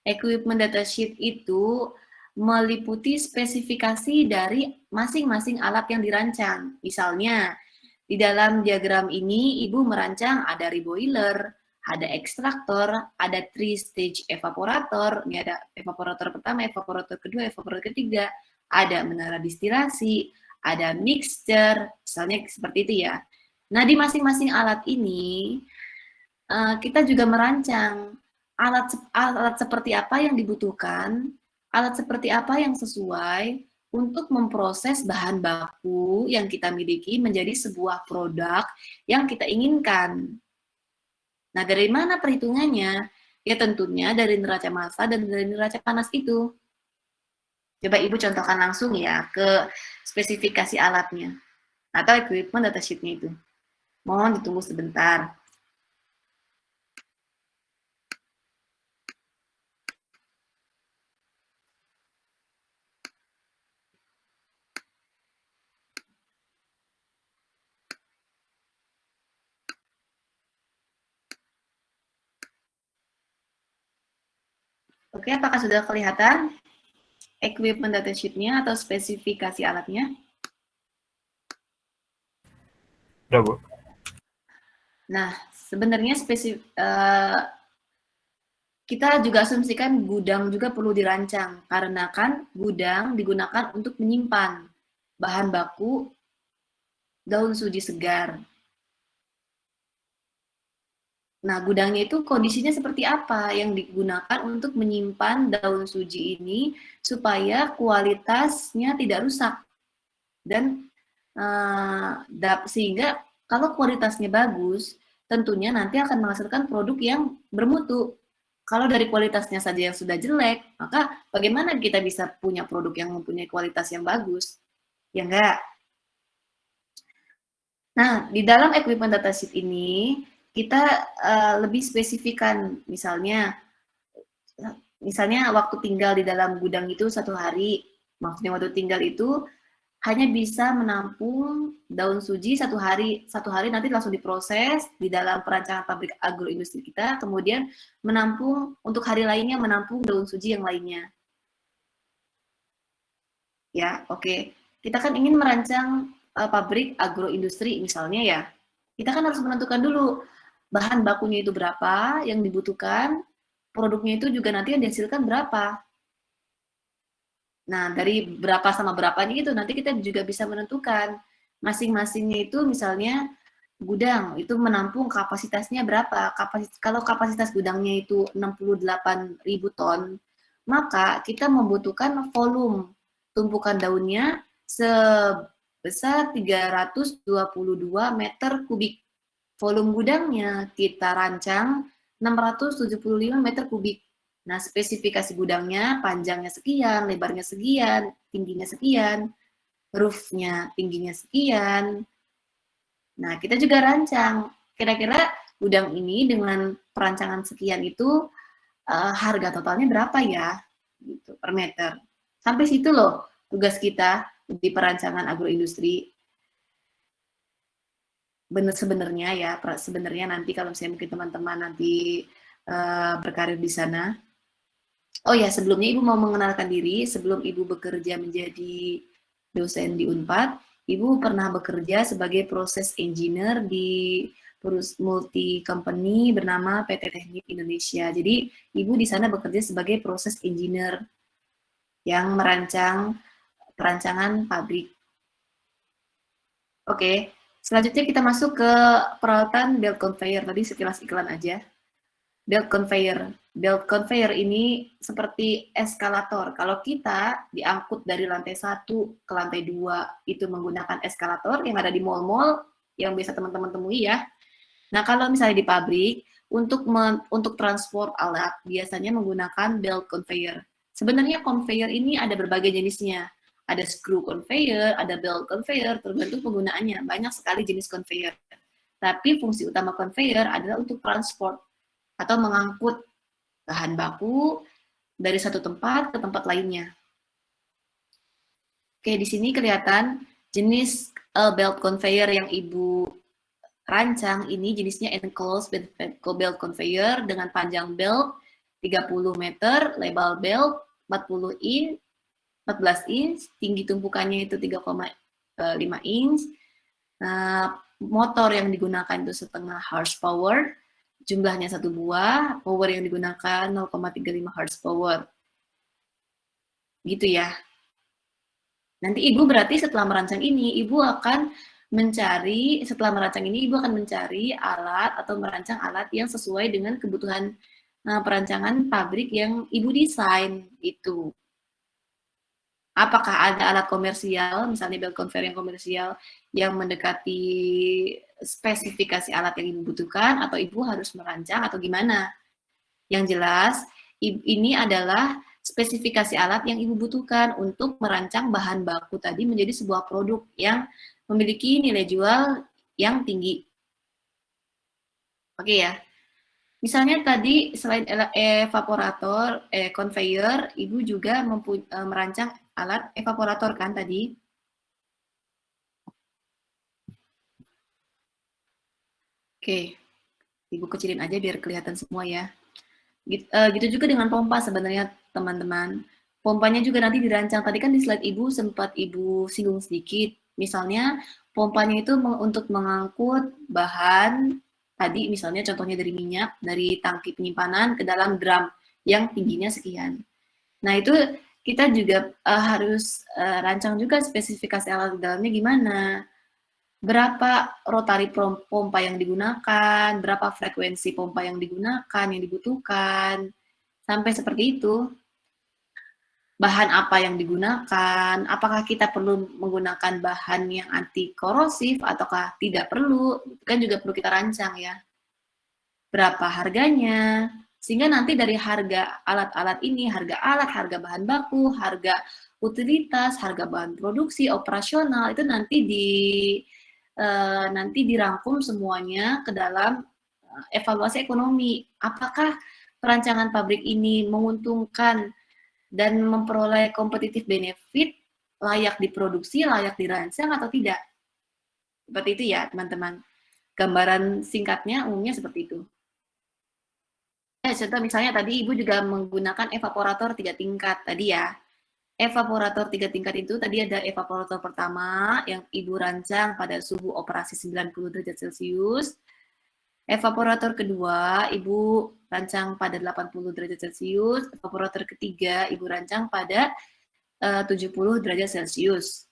Equipment datasheet itu meliputi spesifikasi dari masing-masing alat yang dirancang. Misalnya, di dalam diagram ini Ibu merancang ada reboiler, ada ekstraktor, ada 3-stage evaporator, ini ada evaporator pertama, evaporator kedua, evaporator ketiga, ada menara distilasi, ada mixture, misalnya seperti itu ya. Nah, di masing-masing alat ini, kita juga merancang alat seperti apa yang dibutuhkan, alat seperti apa yang sesuai untuk memproses bahan baku yang kita miliki menjadi sebuah produk yang kita inginkan. Nah, dari mana perhitungannya? Ya tentunya dari neraca massa dan dari neraca panas itu. Coba Ibu contohkan langsung ya ke spesifikasi alatnya atau equipment datasheet-nya itu. Mohon ditunggu sebentar. Oke, apakah sudah kelihatan equipment datasheet-nya atau spesifikasi alatnya? Udah, Bu. Nah, sebenarnya kita juga asumsikan gudang juga perlu dirancang, karena kan gudang digunakan untuk menyimpan bahan baku daun suji segar. Nah, gudangnya itu kondisinya seperti apa yang digunakan untuk menyimpan daun suji ini supaya kualitasnya tidak rusak. Dan sehingga kalau kualitasnya bagus, tentunya nanti akan menghasilkan produk yang bermutu. Kalau dari kualitasnya saja yang sudah jelek, maka bagaimana kita bisa punya produk yang mempunyai kualitas yang bagus? Ya enggak? Nah, di dalam equipment datasheet ini, kita lebih spesifikan, misalnya misalnya waktu tinggal di dalam gudang itu 1 hari, maksudnya waktu tinggal itu hanya bisa menampung daun suji 1 hari. 1 hari nanti langsung diproses di dalam perancangan pabrik agroindustri kita, kemudian menampung untuk hari lainnya menampung daun suji yang lainnya. Ya, oke. Kita kan ingin merancang pabrik agroindustri misalnya ya. Kita kan harus menentukan dulu bahan bakunya itu berapa yang dibutuhkan, produknya itu juga nanti yang dihasilkan berapa. Nah, dari berapa sama berapanya itu nanti kita juga bisa menentukan masing-masingnya itu misalnya gudang itu menampung kapasitasnya berapa. Kalau kapasitas gudangnya itu 68.000 ton, maka kita membutuhkan volume tumpukan daunnya sebesar 322 meter kubik. Volume gudangnya kita rancang 675 meter kubik. Nah, spesifikasi gudangnya panjangnya sekian, lebarnya sekian, tingginya sekian, roofnya tingginya sekian. Nah, kita juga rancang kira-kira gudang ini dengan perancangan sekian itu harga totalnya berapa ya gitu, per meter. Sampai situ loh tugas kita di perancangan agroindustri. Sebenarnya ya, sebenarnya nanti kalau misalnya mungkin teman-teman nanti berkarir di sana. Oh ya, sebelumnya Ibu mau mengenalkan diri. Sebelum Ibu bekerja menjadi dosen di Unpad, Ibu pernah bekerja sebagai proses engineer di multi company bernama PT Teknik Indonesia. Jadi Ibu di sana bekerja sebagai proses engineer yang merancang perancangan pabrik. Oke, selanjutnya kita masuk ke peralatan belt conveyor. Tadi sekilas iklan aja. Belt conveyor. Belt conveyor ini seperti eskalator. Kalau kita diangkut dari lantai 1 ke lantai 2 itu menggunakan eskalator yang ada di mall-mall yang biasa teman-teman temui ya. Nah, kalau misalnya di pabrik untuk transport alat biasanya menggunakan belt conveyor. Sebenarnya conveyor ini ada berbagai jenisnya. Ada screw conveyor, ada belt conveyor, tergantung penggunaannya. Banyak sekali jenis conveyor. Tapi fungsi utama conveyor adalah untuk transport atau mengangkut bahan baku dari satu tempat ke tempat lainnya. Oke, di sini kelihatan jenis belt conveyor yang Ibu rancang ini jenisnya enclosed belt conveyor dengan panjang belt 30 meter, lebar belt 14 inch, tinggi tumpukannya itu 3,5 inch. Motor yang digunakan itu setengah horsepower. Jumlahnya 1 buah, power yang digunakan 0,35 horsepower. Gitu ya. Nanti Ibu berarti setelah merancang ini, Ibu akan mencari alat atau merancang alat yang sesuai dengan kebutuhan perancangan pabrik yang Ibu desain itu. Apakah ada alat komersial, misalnya belt conveyor yang komersial, yang mendekati spesifikasi alat yang Ibu butuhkan, atau Ibu harus merancang, atau gimana? Yang jelas, ini adalah spesifikasi alat yang Ibu butuhkan untuk merancang bahan baku tadi menjadi sebuah produk yang memiliki nilai jual yang tinggi. Oke ya. Misalnya tadi selain evaporator, conveyor, Ibu juga merancang alat evaporator kan tadi? Oke, Ibu kecilin aja biar kelihatan semua ya. Gitu juga dengan pompa sebenarnya teman-teman. Pompanya juga nanti dirancang. Tadi kan di slide Ibu sempat Ibu singgung sedikit. Misalnya pompanya itu untuk mengangkut bahan, tadi misalnya contohnya dari minyak, dari tangki penyimpanan ke dalam drum yang tingginya sekian. Nah itu kita juga harus rancang juga spesifikasi alat di dalamnya gimana. Berapa rotary pompa yang digunakan, berapa frekuensi pompa yang digunakan, yang dibutuhkan, sampai seperti itu. Bahan apa yang digunakan, apakah kita perlu menggunakan bahan yang anti korosif ataukah tidak perlu, kan juga perlu kita rancang ya. Berapa harganya, sehingga nanti dari harga alat-alat ini, harga alat, harga bahan baku, harga utilitas, harga bahan produksi, operasional, itu nanti dirangkum semuanya ke dalam evaluasi ekonomi. Apakah perancangan pabrik ini menguntungkan dan memperoleh kompetitif benefit, layak diproduksi, layak dirancang atau tidak. Seperti itu ya, teman-teman. Gambaran singkatnya umumnya seperti itu. Contoh misalnya tadi Ibu juga menggunakan evaporator 3 tingkat tadi ya. Evaporator 3 tingkat itu tadi ada evaporator pertama yang Ibu rancang pada suhu operasi 90 derajat Celcius. Evaporator kedua Ibu rancang pada 80 derajat Celcius. Evaporator ketiga Ibu rancang pada 70 derajat Celcius.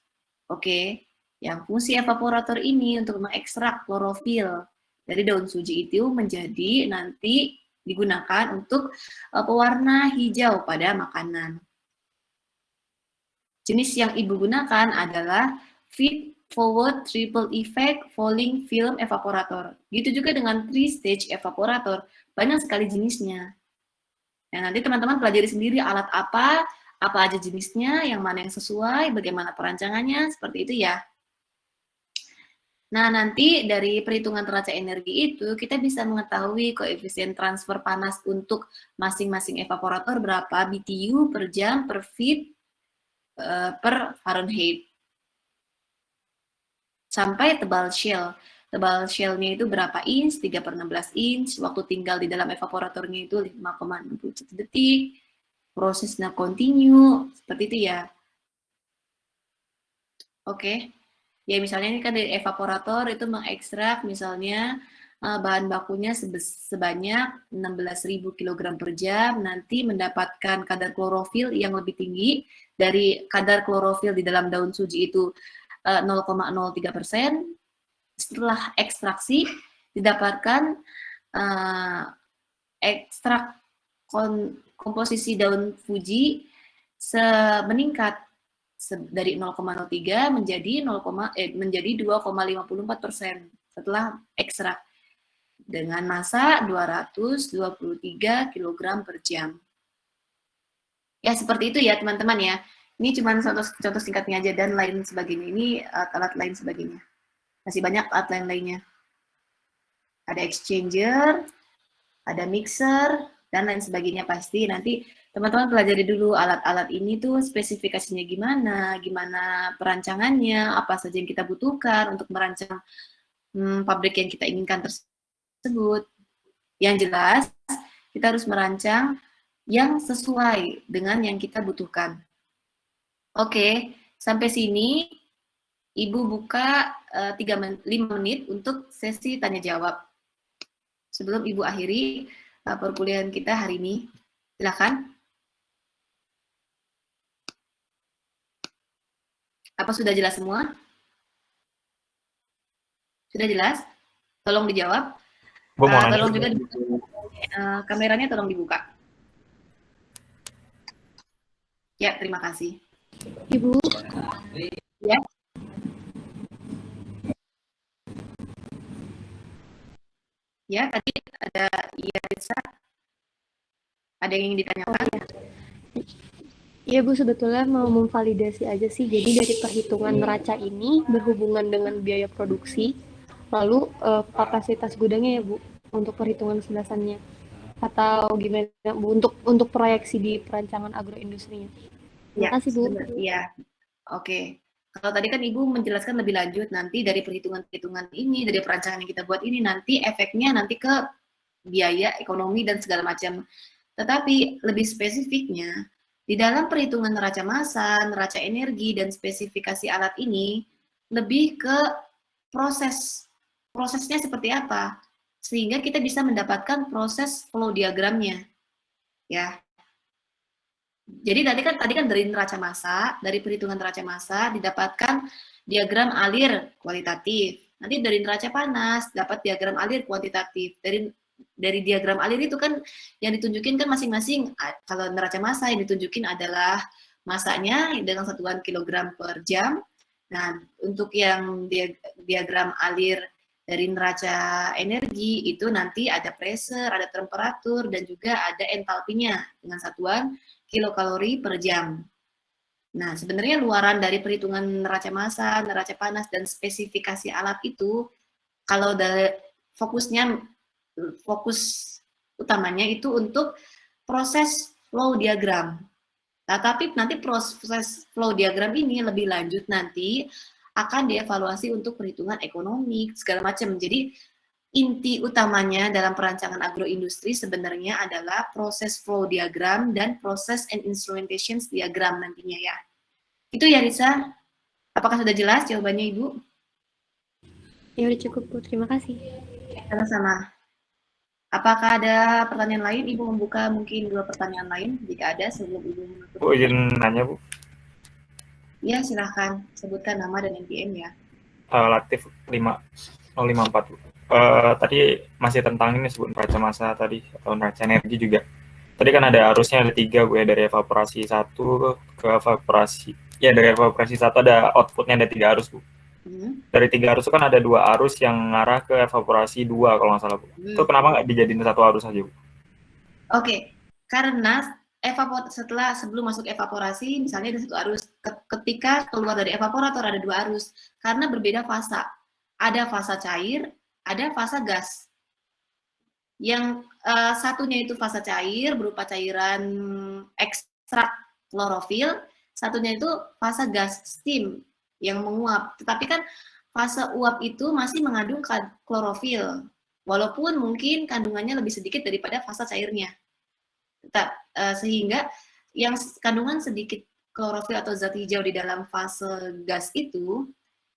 Oke, yang fungsi evaporator ini untuk mengekstrak klorofil dari daun suji itu menjadi nanti digunakan untuk pewarna hijau pada makanan. Jenis yang Ibu gunakan adalah feed forward triple effect falling film evaporator. Gitu juga dengan 3-stage evaporator, banyak sekali jenisnya. Nah, nanti teman-teman pelajari sendiri alat apa aja jenisnya, yang mana yang sesuai, bagaimana perancangannya, seperti itu ya. Nah, nanti dari perhitungan neraca energi itu, kita bisa mengetahui koefisien transfer panas untuk masing-masing evaporator berapa BTU per jam per feet per Fahrenheit. Sampai tebal shell. Tebal shell-nya itu berapa inch, 3/16 inch, waktu tinggal di dalam evaporatornya itu 5,61 detik, prosesnya continue, seperti itu ya. Oke. Ya misalnya ini kan dari evaporator itu mengekstrak misalnya bahan bakunya sebanyak 16.000 kg per jam, nanti mendapatkan kadar klorofil yang lebih tinggi dari kadar klorofil di dalam daun suji itu 0,03%. Setelah ekstraksi didapatkan ekstrak komposisi daun Fuji meningkat dari 0,03 menjadi 2,54% setelah ekstrak dengan massa 223 kg per jam. Ya seperti itu ya teman-teman ya. Ini cuma contoh singkatnya aja dan lain sebagainya. Ini alat lain sebagainya. Masih banyak alat lainnya. Ada exchanger, ada mixer, dan lain sebagainya pasti. Nanti teman-teman pelajari dulu alat-alat ini tuh spesifikasinya gimana perancangannya, apa saja yang kita butuhkan untuk merancang pabrik yang kita inginkan tersebut. Yang jelas, kita harus merancang yang sesuai dengan yang kita butuhkan. Oke, sampai sini Ibu buka 5 menit untuk sesi tanya jawab. Sebelum Ibu akhiri perkuliahan kita hari ini. Silakan. Apa sudah jelas semua? Sudah jelas? Tolong dijawab. Tolong juga kameranya tolong dibuka. Ya, terima kasih. Ibu. Ya. Ya, tadi ada Risa. Ada yang ingin ditanyakan? Iya Bu, sebetulnya mau memvalidasi aja sih. Jadi dari perhitungan neraca ini berhubungan dengan biaya produksi, lalu kapasitas gudangnya ya Bu, untuk perhitungan sebelasannya. Atau gimana Bu, untuk proyeksi di perancangan agroindustrinya. Terima kasih Bu. Iya, oke. Kalau tadi kan Ibu menjelaskan lebih lanjut, nanti dari perhitungan-perhitungan ini, dari perancangan yang kita buat ini, nanti efeknya nanti ke biaya, ekonomi, dan segala macam. Tetapi lebih spesifiknya, di dalam perhitungan neraca massa, neraca energi, dan spesifikasi alat ini, lebih ke prosesnya seperti apa, sehingga kita bisa mendapatkan proses flow diagramnya. Ya. Jadi tadi kan dari neraca massa, dari perhitungan neraca massa didapatkan diagram alir kualitatif. Nanti dari neraca panas dapat diagram alir kuantitatif. Dari diagram alir itu kan yang ditunjukin kan masing-masing. Kalau neraca massa yang ditunjukin adalah massanya dengan satuan kilogram per jam. Nah, untuk yang diagram alir dari neraca energi itu nanti ada pressure, ada temperatur, dan juga ada entalpinya dengan satuan kilokalori per jam. Nah, sebenarnya luaran dari perhitungan neraca massa, neraca panas, dan spesifikasi alat itu, kalau dari fokus utamanya itu untuk proses flow diagram. Nah, tapi nanti proses flow diagram ini lebih lanjut nanti akan dievaluasi untuk perhitungan ekonomi, segala macam. Jadi, inti utamanya dalam perancangan agroindustri sebenarnya adalah proses flow diagram dan proses and instrumentation diagram nantinya ya. Itu ya Risa. Apakah sudah jelas jawabannya Ibu? Ya udah cukup Bu, terima kasih. Sama-sama. Apakah ada pertanyaan lain? Ibu membuka mungkin 2 pertanyaan lain jika ada sebelum Ibu menutup. Bu, izin nanya Bu. Ya silahkan sebutkan nama dan NPM ya. Latif 5054 Bu. Tadi masih tentang ini sebut neraca massa tadi atau neraca energi juga. Tadi kan ada arusnya ada 3 Bu ya, dari evaporasi 1 ke evaporasi. Ya dari evaporasi 1 ada outputnya ada 3 arus Bu. Dari 3 arus itu kan ada 2 arus yang ngarah ke evaporasi 2 kalau nggak salah Bu. Itu kenapa nggak dijadiin 1 arus aja Bu? Oke, karena sebelum masuk evaporasi misalnya ada 1 arus, ketika keluar dari evaporator ada 2 arus karena berbeda fasa. Ada fasa cair, ada fasa gas. Yang satunya itu fasa cair berupa cairan ekstrak klorofil, satunya itu fasa gas steam yang menguap. Tetapi kan fase uap itu masih mengandung klorofil, walaupun mungkin kandungannya lebih sedikit daripada fase cairnya. Sehingga yang kandungan sedikit klorofil atau zat hijau di dalam fase gas itu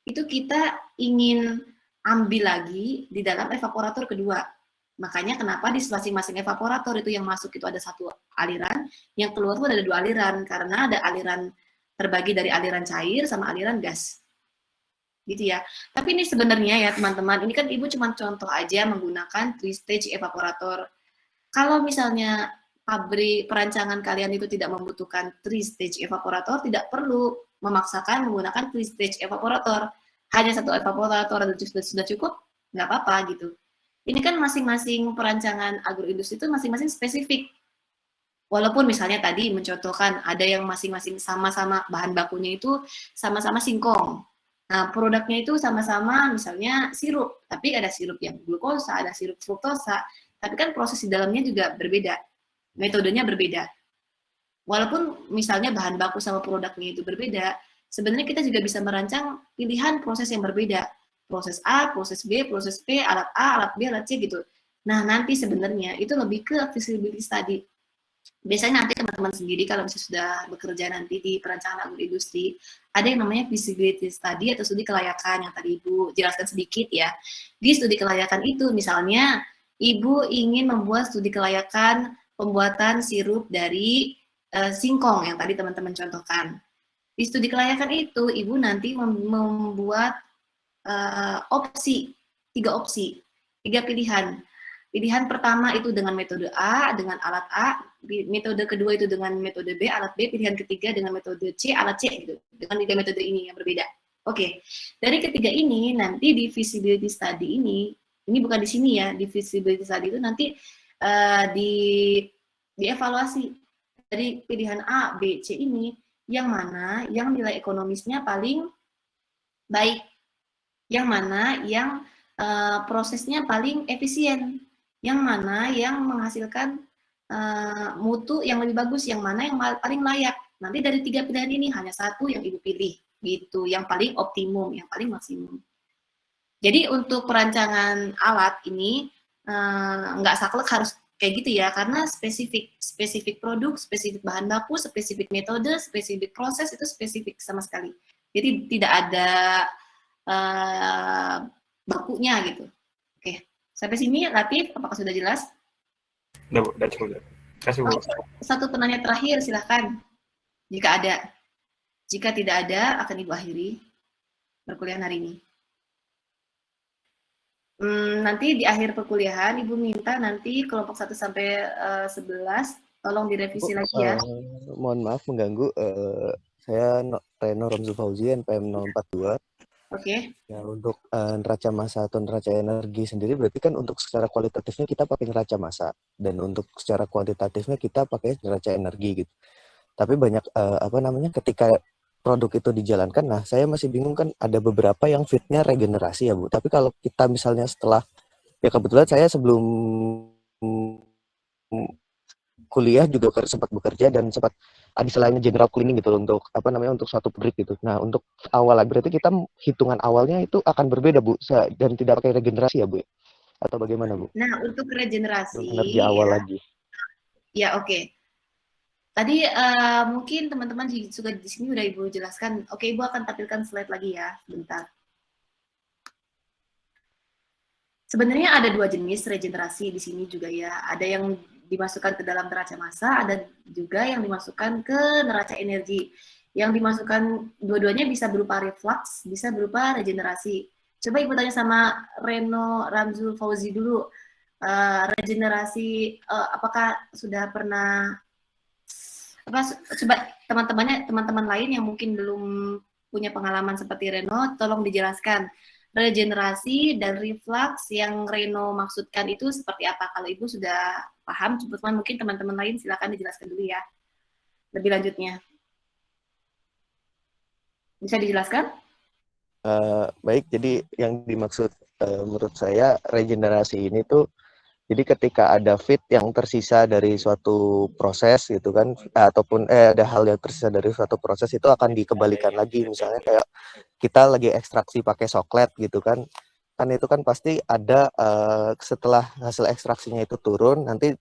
kita ingin ambil lagi di dalam evaporator kedua. Makanya kenapa di masing-masing evaporator itu yang masuk itu ada 1 aliran, yang keluar itu ada 2 aliran, karena ada aliran terbagi dari aliran cair sama aliran gas. Gitu ya. Tapi ini sebenarnya ya teman-teman, ini kan Ibu cuma contoh aja menggunakan 3-stage evaporator. Kalau misalnya pabrik perancangan kalian itu tidak membutuhkan 3-stage evaporator, tidak perlu memaksakan menggunakan 3-stage evaporator. Hanya 1 evaporator sudah cukup, nggak apa-apa gitu. Ini kan masing-masing perancangan agroindustri itu masing-masing spesifik. Walaupun misalnya tadi mencontohkan ada yang masing-masing sama-sama bahan bakunya itu sama-sama singkong. Nah, produknya itu sama-sama misalnya sirup, tapi ada sirup yang glukosa, ada sirup fruktosa, tapi kan proses di dalamnya juga berbeda. Metodenya berbeda. Walaupun misalnya bahan baku sama produknya itu berbeda, sebenarnya kita juga bisa merancang pilihan proses yang berbeda. Proses A, proses B, proses P, alat A, alat B, alat C gitu. Nah, nanti sebenarnya itu lebih ke feasibility study. Biasanya nanti teman-teman sendiri kalau misalnya sudah bekerja nanti di perancangan agroindustri, ada yang namanya feasibility study atau studi kelayakan yang tadi Ibu jelaskan sedikit ya. Di studi kelayakan itu misalnya Ibu ingin membuat studi kelayakan pembuatan sirup dari singkong yang tadi teman-teman contohkan. Di studi kelayakan itu Ibu nanti membuat 3 opsi, 3 pilihan. Pilihan pertama itu dengan metode A, dengan alat A, metode kedua itu dengan metode B, alat B, pilihan ketiga dengan metode C, alat C, gitu. Dengan 3 metode ini yang berbeda. Oke, dari ketiga ini nanti di feasibility study ini bukan di sini ya, di feasibility study itu nanti dievaluasi dari pilihan A, B, C ini, yang mana yang nilai ekonomisnya paling baik, yang mana yang prosesnya paling efisien, yang mana yang menghasilkan mutu yang lebih bagus, yang mana yang paling layak. Nanti dari 3 pilihan ini hanya 1 yang Ibu pilih, gitu, yang paling optimum, yang paling maksimum. Jadi untuk perancangan alat ini nggak saklek harus kayak gitu ya, karena spesifik produk, spesifik bahan baku, spesifik metode, spesifik proses itu spesifik sama sekali. Jadi tidak ada bakunya gitu. Oke, sampai sini Latif, apakah sudah jelas? Udah cukup. Kasih Bu. Satu penanya terakhir, silahkan. Jika ada. Jika tidak ada, akan Ibu akhiri perkuliahan hari ini. Nanti di akhir perkuliahan, Ibu minta nanti kelompok 1 sampai 11, tolong direvisi lagi ya. Mohon maaf mengganggu. Saya Reno Romzu Fauzi, NPM 042. Oke. Ya, untuk neraca massa atau neraca energi sendiri berarti kan untuk secara kualitatifnya kita pakai neraca massa, dan untuk secara kuantitatifnya kita pakai neraca energi gitu. Tapi banyak ketika produk itu dijalankan, nah saya masih bingung kan, ada beberapa yang fitnya regenerasi ya Bu. Tapi kalau kita misalnya setelah, ya kebetulan saya sebelum kuliah juga sempat bekerja dan sempat ada istilahnya general cleaning gitu loh untuk apa namanya untuk suatu pabrik gitu. Nah untuk awal berarti kita hitungan awalnya itu akan berbeda Bu dan tidak pakai regenerasi ya Bu atau bagaimana Bu? Nah, untuk regenerasi Energi awal ya, lagi. ya oke. Tadi mungkin teman-teman juga di sini udah Ibu jelaskan. Oke, Ibu akan tampilkan slide lagi ya, sebentar. Sebenarnya ada dua jenis regenerasi di sini juga ya. Ada yang dimasukkan ke dalam neraca massa, ada juga yang dimasukkan ke neraca energi. Yang dimasukkan dua-duanya bisa berupa reflux, bisa berupa regenerasi. Coba Ibu tanya sama Reno Ramzul Fauzi dulu. Regenerasi apakah sudah pernah coba teman-teman lain yang mungkin belum punya pengalaman seperti Reno, tolong dijelaskan regenerasi dan reflux yang Reno maksudkan itu seperti apa. Kalau Ibu sudah paham, cuman mungkin teman-teman lain silakan dijelaskan dulu ya. Lebih lanjutnya. Bisa dijelaskan? Baik, jadi yang dimaksud menurut saya regenerasi ini tuh jadi ketika ada feed yang tersisa dari suatu proses gitu kan, ataupun ada hal yang tersisa dari suatu proses itu akan dikembalikan lagi. Misalnya kayak kita lagi ekstraksi pakai soklet gitu kan itu kan pasti ada setelah hasil ekstraksinya itu turun, nanti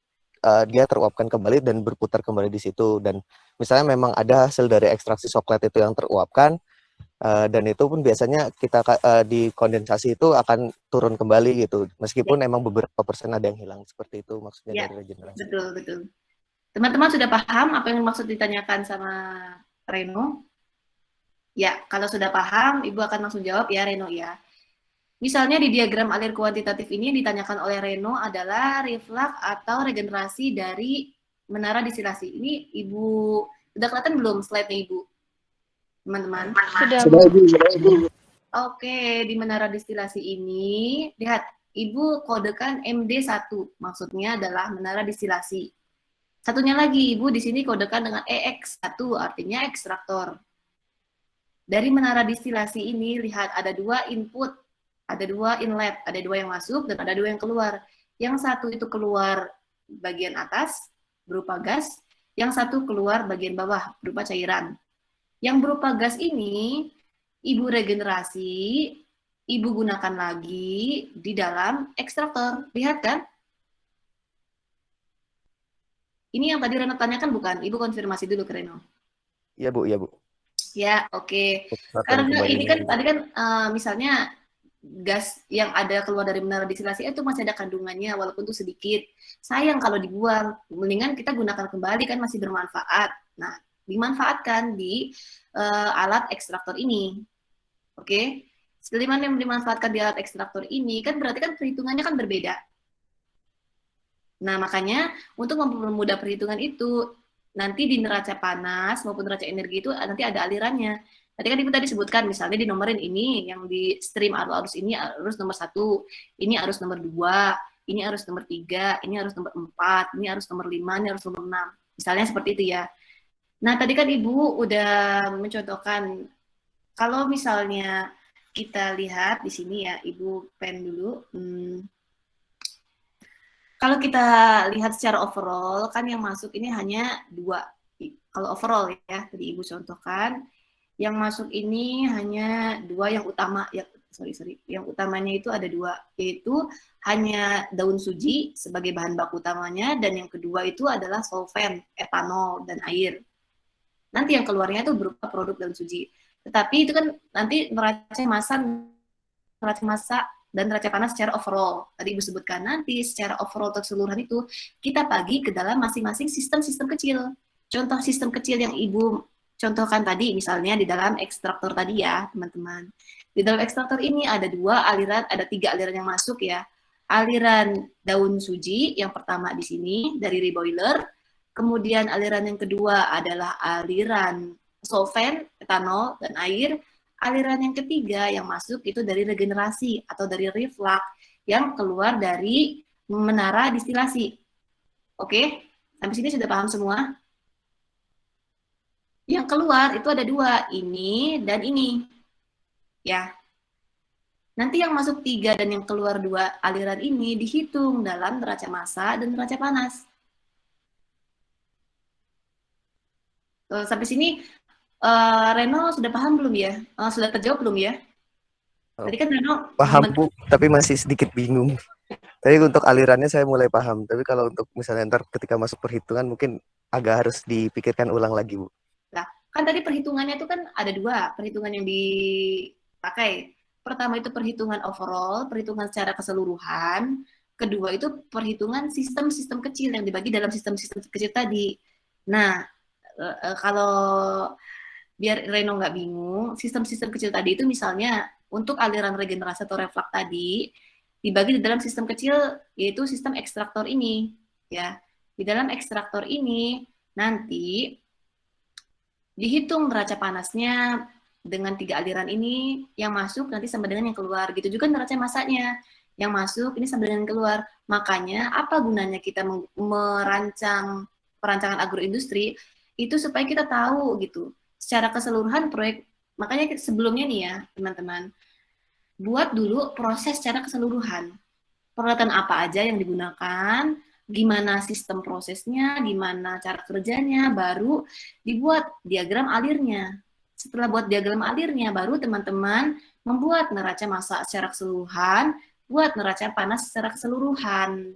dia teruapkan kembali dan berputar kembali di situ. Dan misalnya memang ada hasil dari ekstraksi soklet itu yang teruapkan, dan itu pun biasanya kita di kondensasi itu akan turun kembali gitu, meskipun emang beberapa persen ada yang hilang. Seperti itu maksudnya dari regenerasi. Betul. Teman-teman sudah paham apa yang maksud ditanyakan sama Reno? Ya, kalau sudah paham, Ibu akan langsung jawab ya Reno ya. Misalnya di diagram alir kuantitatif ini ditanyakan oleh Reno adalah reflux atau regenerasi dari menara distilasi. Ini Ibu, sudah kelihatan belum slide-nya Ibu? Teman-teman. Sudah. Oke, di menara distilasi ini, lihat, Ibu kodekan MD1, maksudnya adalah menara distilasi. Satunya lagi, Ibu di sini kodekan dengan EX1, artinya ekstraktor. Dari menara distilasi ini, lihat ada dua input, ada dua inlet, ada dua yang masuk dan ada dua yang keluar. Yang satu itu keluar bagian atas, berupa gas, yang satu keluar bagian bawah, berupa cairan. Yang berupa gas ini, Ibu regenerasi, Ibu gunakan lagi di dalam ekstraktor. Lihat kan? Ini yang tadi Reno tanyakan bukan? Ibu konfirmasi dulu ke Reno. Iya Bu. Ya, oke. Karena ini kan tadi kan misalnya gas yang ada keluar dari menara distilasi itu masih ada kandungannya walaupun itu sedikit. Sayang kalau dibuang. Mendingan kita gunakan kembali kan masih bermanfaat. Nah, dimanfaatkan di alat ekstraktor ini. Oke. Setelah yang dimanfaatkan di alat ekstraktor ini kan berarti kan perhitungannya kan berbeda. Nah, makanya untuk mempermudah perhitungan itu nanti di neraca panas maupun neraca energi itu nanti ada alirannya. Tadi kan Ibu tadi sebutkan misalnya di nomorin ini yang di stream arus ini arus nomor 1, ini arus nomor 2, ini arus nomor 3, ini arus nomor 4, ini arus nomor 5, ini arus nomor 6. Misalnya seperti itu ya. Nah, tadi kan Ibu udah mencontohkan, kalau misalnya kita lihat di sini ya, Ibu pen dulu. Kalau kita lihat secara overall, kan yang masuk ini hanya 2. Kalau overall ya, tadi Ibu contohkan, yang masuk ini hanya 2 yang utama, yang utamanya itu ada 2, yaitu hanya daun suji sebagai bahan baku utamanya, dan yang kedua itu adalah solvent, etanol, dan air. Nanti yang keluarnya itu berupa produk daun suji. Tetapi itu kan nanti neraca massa dan neraca panas secara overall. Tadi Ibu sebutkan nanti secara overall keseluruhan itu kita bagi ke dalam masing-masing sistem-sistem kecil. Contoh sistem kecil yang Ibu contohkan tadi misalnya di dalam ekstraktor tadi ya, teman-teman. Di dalam ekstraktor ini ada 3 aliran yang masuk ya. Aliran daun suji yang pertama di sini dari reboiler. Kemudian aliran yang kedua adalah aliran solvent, etanol, dan air. Aliran yang ketiga yang masuk itu dari regenerasi atau dari reflux yang keluar dari menara distilasi. Oke? Sampai sini sudah paham semua? Yang keluar itu ada 2, ini dan ini. Ya. Nanti yang masuk 3 dan yang keluar 2 aliran ini dihitung dalam neraca massa dan neraca panas. Sampai sini Reno sudah paham belum ya? Sudah terjawab belum ya? Tadi kan Reno Paham Bu, tapi masih sedikit bingung. Tapi untuk alirannya saya mulai paham. Tapi kalau untuk misalnya ntar ketika masuk perhitungan mungkin agak harus dipikirkan ulang lagi Bu. Nah, kan tadi perhitungannya itu kan ada dua perhitungan yang dipakai. Pertama itu perhitungan overall, perhitungan secara keseluruhan. Kedua itu perhitungan sistem-sistem kecil yang dibagi dalam sistem-sistem kecil tadi. Nah, kalau biar Reno nggak bingung, sistem-sistem kecil tadi itu misalnya untuk aliran regenerasi atau reflux tadi dibagi di dalam sistem kecil, yaitu sistem ekstraktor ini, ya. Di dalam ekstraktor ini nanti dihitung neraca panasnya dengan 3 aliran ini, yang masuk nanti sama dengan yang keluar. Gitu juga neraca masanya, yang masuk ini sama dengan yang keluar. Makanya apa gunanya kita merancang perancangan agroindustri itu supaya kita tahu gitu secara keseluruhan proyek. Makanya sebelumnya nih ya teman-teman, buat dulu proses secara keseluruhan. Peralatan apa aja yang digunakan, gimana sistem prosesnya, gimana cara kerjanya, baru dibuat diagram alirnya. Setelah buat diagram alirnya, baru teman-teman membuat neraca massa secara keseluruhan, buat neraca panas secara keseluruhan.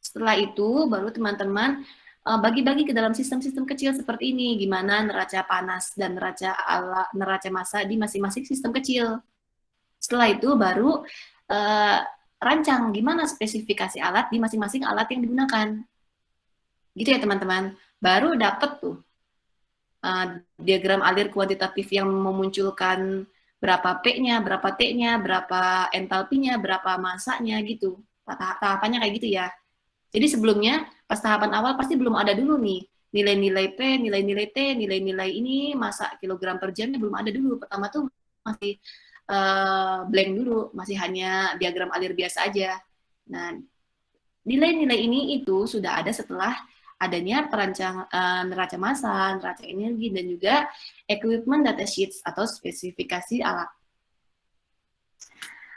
Setelah itu, baru teman-teman bagi-bagi ke dalam sistem-sistem kecil seperti ini, gimana neraca panas dan neraca massa di masing-masing sistem kecil. Setelah itu baru rancang gimana spesifikasi alat di masing-masing alat yang digunakan. Gitu ya teman-teman. Baru dapat tuh diagram alir kuantitatif yang memunculkan berapa P-nya, berapa T-nya, berapa entalpinya, berapa masanya gitu. Tahapannya kayak gitu ya. Jadi sebelumnya pas tahapan awal pasti belum ada dulu nih nilai-nilai P, nilai-nilai T, nilai-nilai ini, massa kilogram per jamnya belum ada dulu. Pertama tuh masih blank dulu, masih hanya diagram alir biasa aja. Nah, nilai-nilai ini itu sudah ada setelah adanya neraca massa, neraca energi, dan juga equipment data sheets atau spesifikasi alat.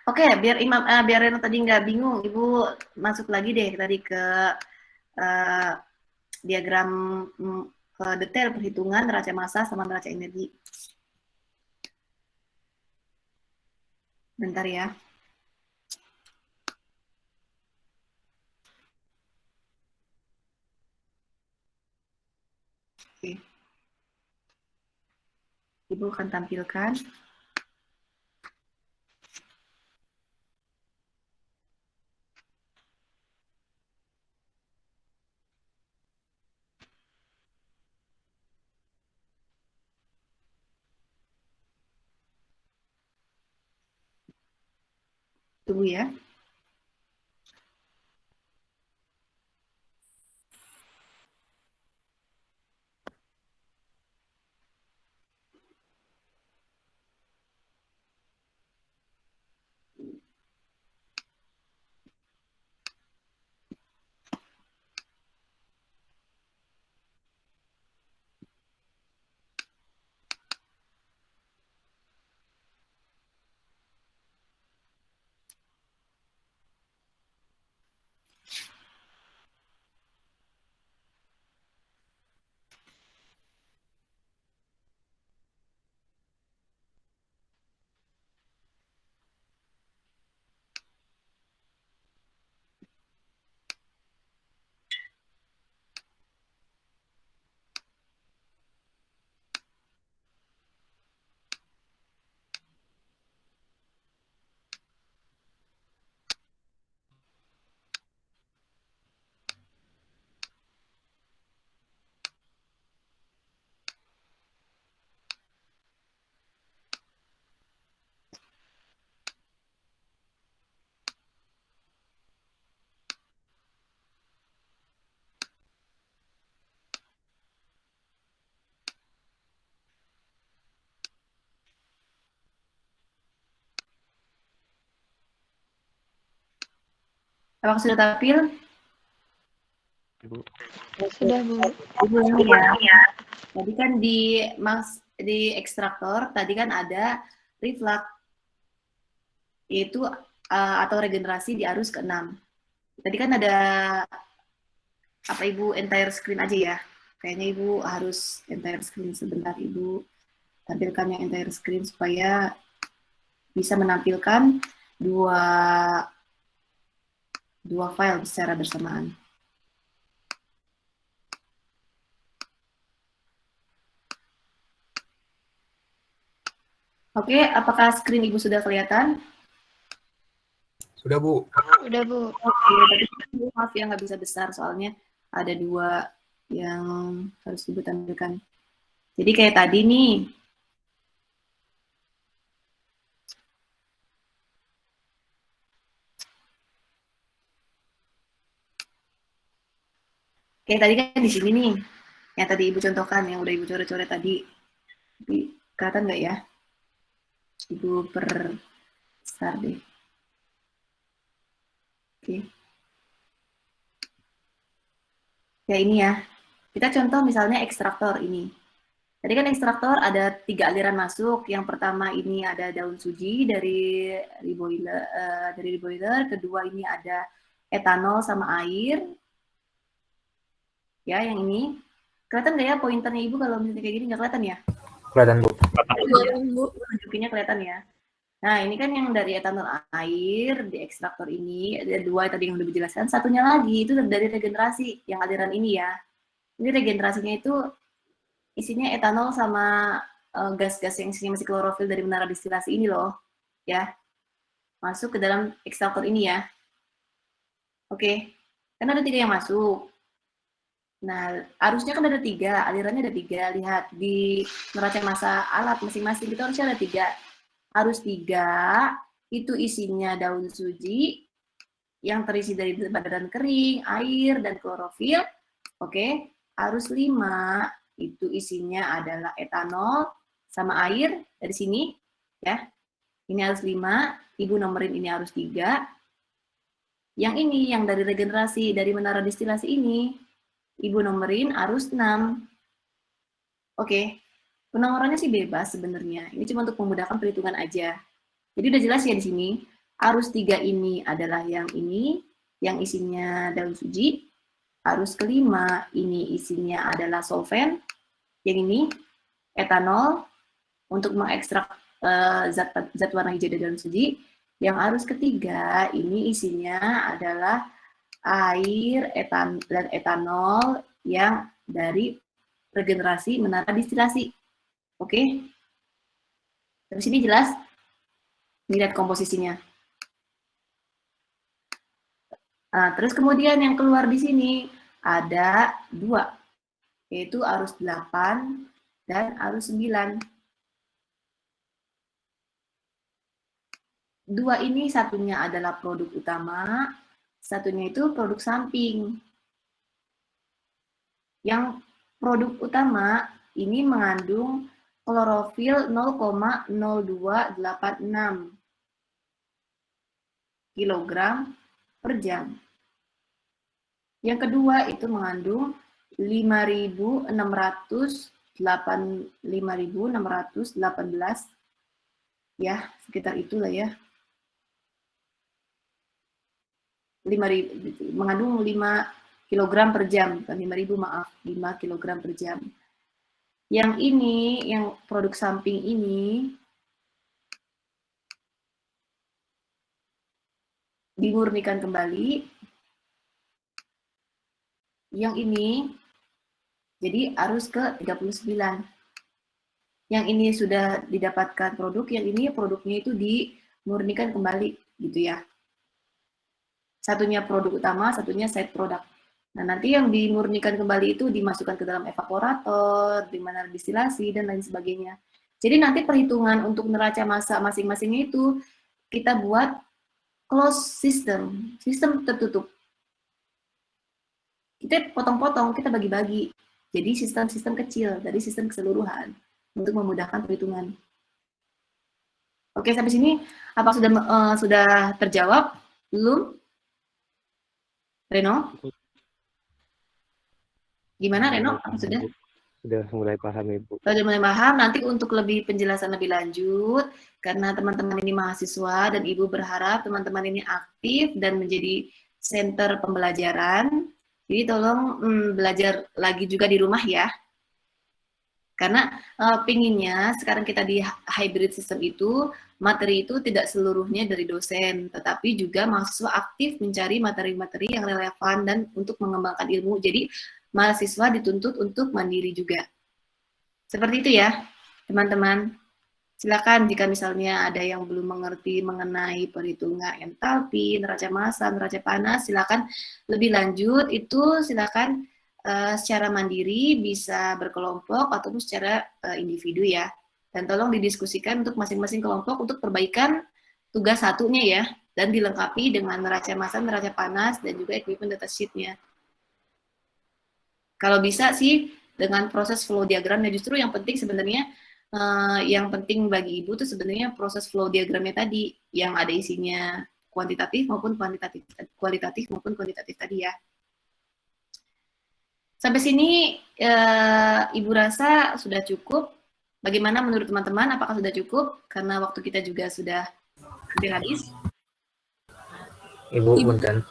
Oke, biar Reno tadi nggak bingung, Ibu masuk lagi deh tadi ke diagram ke detail perhitungan neraca massa sama neraca energi. Bentar ya. Oke. Ibu akan tampilkan. Tunggu ya. Apakah sudah tampil? Sudah, Bu. Ibu ini ya. Tadi kan di ekstraktor tadi kan ada reflux, yaitu atau regenerasi di arus ke-6. Tadi kan ada apa Ibu entire screen aja ya. Kayaknya Ibu harus entire screen sebentar, Ibu. Tampilkan yang entire screen supaya bisa menampilkan dua file secara bersamaan. Oke, apakah screen Ibu sudah kelihatan? Sudah, Bu. Udah, Bu. Oke, tapi maaf ya nggak bisa besar soalnya ada dua yang harus Ibu tampilkan. Jadi kayak tadi nih. Kayak tadi kan di sini nih, yang tadi Ibu contohkan, yang udah Ibu coret-coret tadi. Tapi kelihatan nggak ya? Ibu besar deh. Oke. Ya ini ya. Kita contoh misalnya ekstraktor ini. Tadi kan ekstraktor ada 3 aliran masuk. Yang pertama ini ada daun suji dari reboiler. Kedua ini ada etanol sama air. Ya, yang ini. Kelihatan nggak ya pointernya Ibu kalau misalnya kayak gini nggak kelihatan ya? Kelihatan, Bu. Tunjukinnya kelihatan ya. Nah, ini kan yang dari etanol air di ekstraktor ini ada 2 tadi yang udah dijelaskan. Satunya lagi itu dari regenerasi yang aliran ini ya. Ini regenerasinya itu isinya etanol sama gas-gas yang isinya masih klorofil dari menara distilasi ini loh, ya. Masuk ke dalam ekstraktor ini ya. Oke, kan ada 3 yang masuk. Nah, arusnya kan ada 3, alirannya ada 3. Lihat di neraca massa alat masing-masing itu harusnya ada 3. Arus 3 itu isinya daun suji yang terisi dari badan kering, air, dan klorofil. Oke, arus 5 itu isinya adalah etanol sama air dari sini ya. Ini arus 5, Ibu nomorin ini arus 3. Yang ini yang dari regenerasi dari menara distilasi ini Ibu nomorin arus 6. Oke. Penomorannya sih bebas sebenarnya. Ini cuma untuk memudahkan perhitungan aja. Jadi udah jelas ya di sini. Arus 3 ini adalah yang ini, yang isinya daun suji. Arus kelima ini isinya adalah solvent. Yang ini etanol untuk mengekstrak zat warna hijau dari daun suji. Yang arus ketiga ini isinya adalah air dan etanol yang dari regenerasi menara distilasi. Oke, dari sini jelas. Ini lihat komposisinya. Nah, terus kemudian yang keluar di sini ada 2, yaitu arus 8 dan arus 9. 2 ini satunya adalah produk utama, satunya itu produk samping. Yang produk utama ini mengandung klorofil 0,0286 kg per jam. Yang kedua itu mengandung 5.618 ya, sekitar itulah ya. 5.000 mengandung 5 kg per jam, bukan 5.000 maaf, 5 kg per jam. Yang ini, yang produk samping ini dimurnikan kembali. Yang ini jadi arus ke 39. Yang ini sudah didapatkan produk, yang ini produknya itu dimurnikan kembali gitu ya. Satunya produk utama, satunya side product. Nah, nanti yang dimurnikan kembali itu dimasukkan ke dalam evaporator, di mana distilasi, dan lain sebagainya. Jadi nanti perhitungan untuk neraca massa masing-masingnya itu kita buat closed system, sistem tertutup. Kita potong-potong, kita bagi-bagi. Jadi sistem-sistem kecil dari sistem keseluruhan untuk memudahkan perhitungan. Oke, sampai sini apa sudah terjawab? Belum? Reno? Gimana Reno? Apa sudah? Sudah mulai paham Ibu. Sudah mulai paham. Nanti untuk lebih penjelasan lebih lanjut, karena teman-teman ini mahasiswa dan Ibu berharap teman-teman ini aktif dan menjadi center pembelajaran. Jadi tolong belajar lagi juga di rumah ya. Karena pinginnya sekarang kita di hybrid system itu, materi itu tidak seluruhnya dari dosen, tetapi juga mahasiswa aktif mencari materi-materi yang relevan dan untuk mengembangkan ilmu. Jadi mahasiswa dituntut untuk mandiri juga. Seperti itu ya, teman-teman. Silakan jika misalnya ada yang belum mengerti mengenai perhitungan entalpi, neraca massa, neraca panas, silakan lebih lanjut itu silakan secara mandiri bisa berkelompok ataupun secara individu ya. Dan tolong didiskusikan untuk masing-masing kelompok untuk perbaikan tugas satunya ya, dan dilengkapi dengan neraca massa, neraca panas, dan juga equipment datasheet-nya. Kalau bisa sih dengan proses flow diagramnya, justru yang penting sebenarnya yang penting bagi Ibu tuh sebenarnya proses flow diagramnya tadi yang ada isinya kuantitatif maupun kualitatif maupun kuantitatif tadi ya. Sampai sini Ibu rasa sudah cukup. Bagaimana menurut teman-teman? Apakah sudah cukup? Karena waktu kita juga sudah hampir habis. Ibu, punten.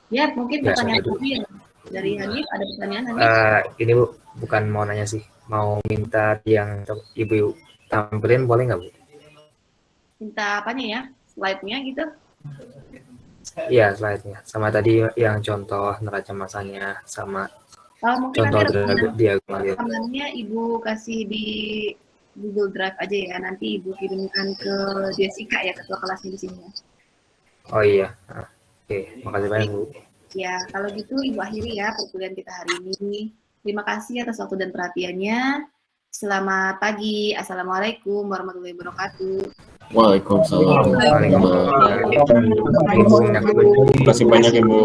Ya, mungkin Ya, pertanyaan sorry, Bu. tadi dari Hanif, ada pertanyaan Hanif? Ini Bu, bukan mau nanya sih, mau minta yang Ibu tampilin boleh nggak Bu? Minta apanya ya? Slide-nya gitu? Iya, slide-nya. Sama tadi yang contoh neraca massanya, sama Mungkin contoh nanti diagram. rekamannya Ibu kasih di Google Drive aja ya. Nanti Ibu kirimkan ke Jessica ya, ketua kelasnya di sini ya. Oh iya. Oke, makasih banyak Bu. Ya, kalau gitu Ibu akhiri ya perkuliahan kita hari ini. Terima kasih atas waktu dan perhatiannya. Selamat pagi. Assalamualaikum warahmatullahi wabarakatuh. Waalaikumsalam. Waalaikumsalam. Terima kasih banyak Ibu.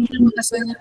Terima kasih banyak.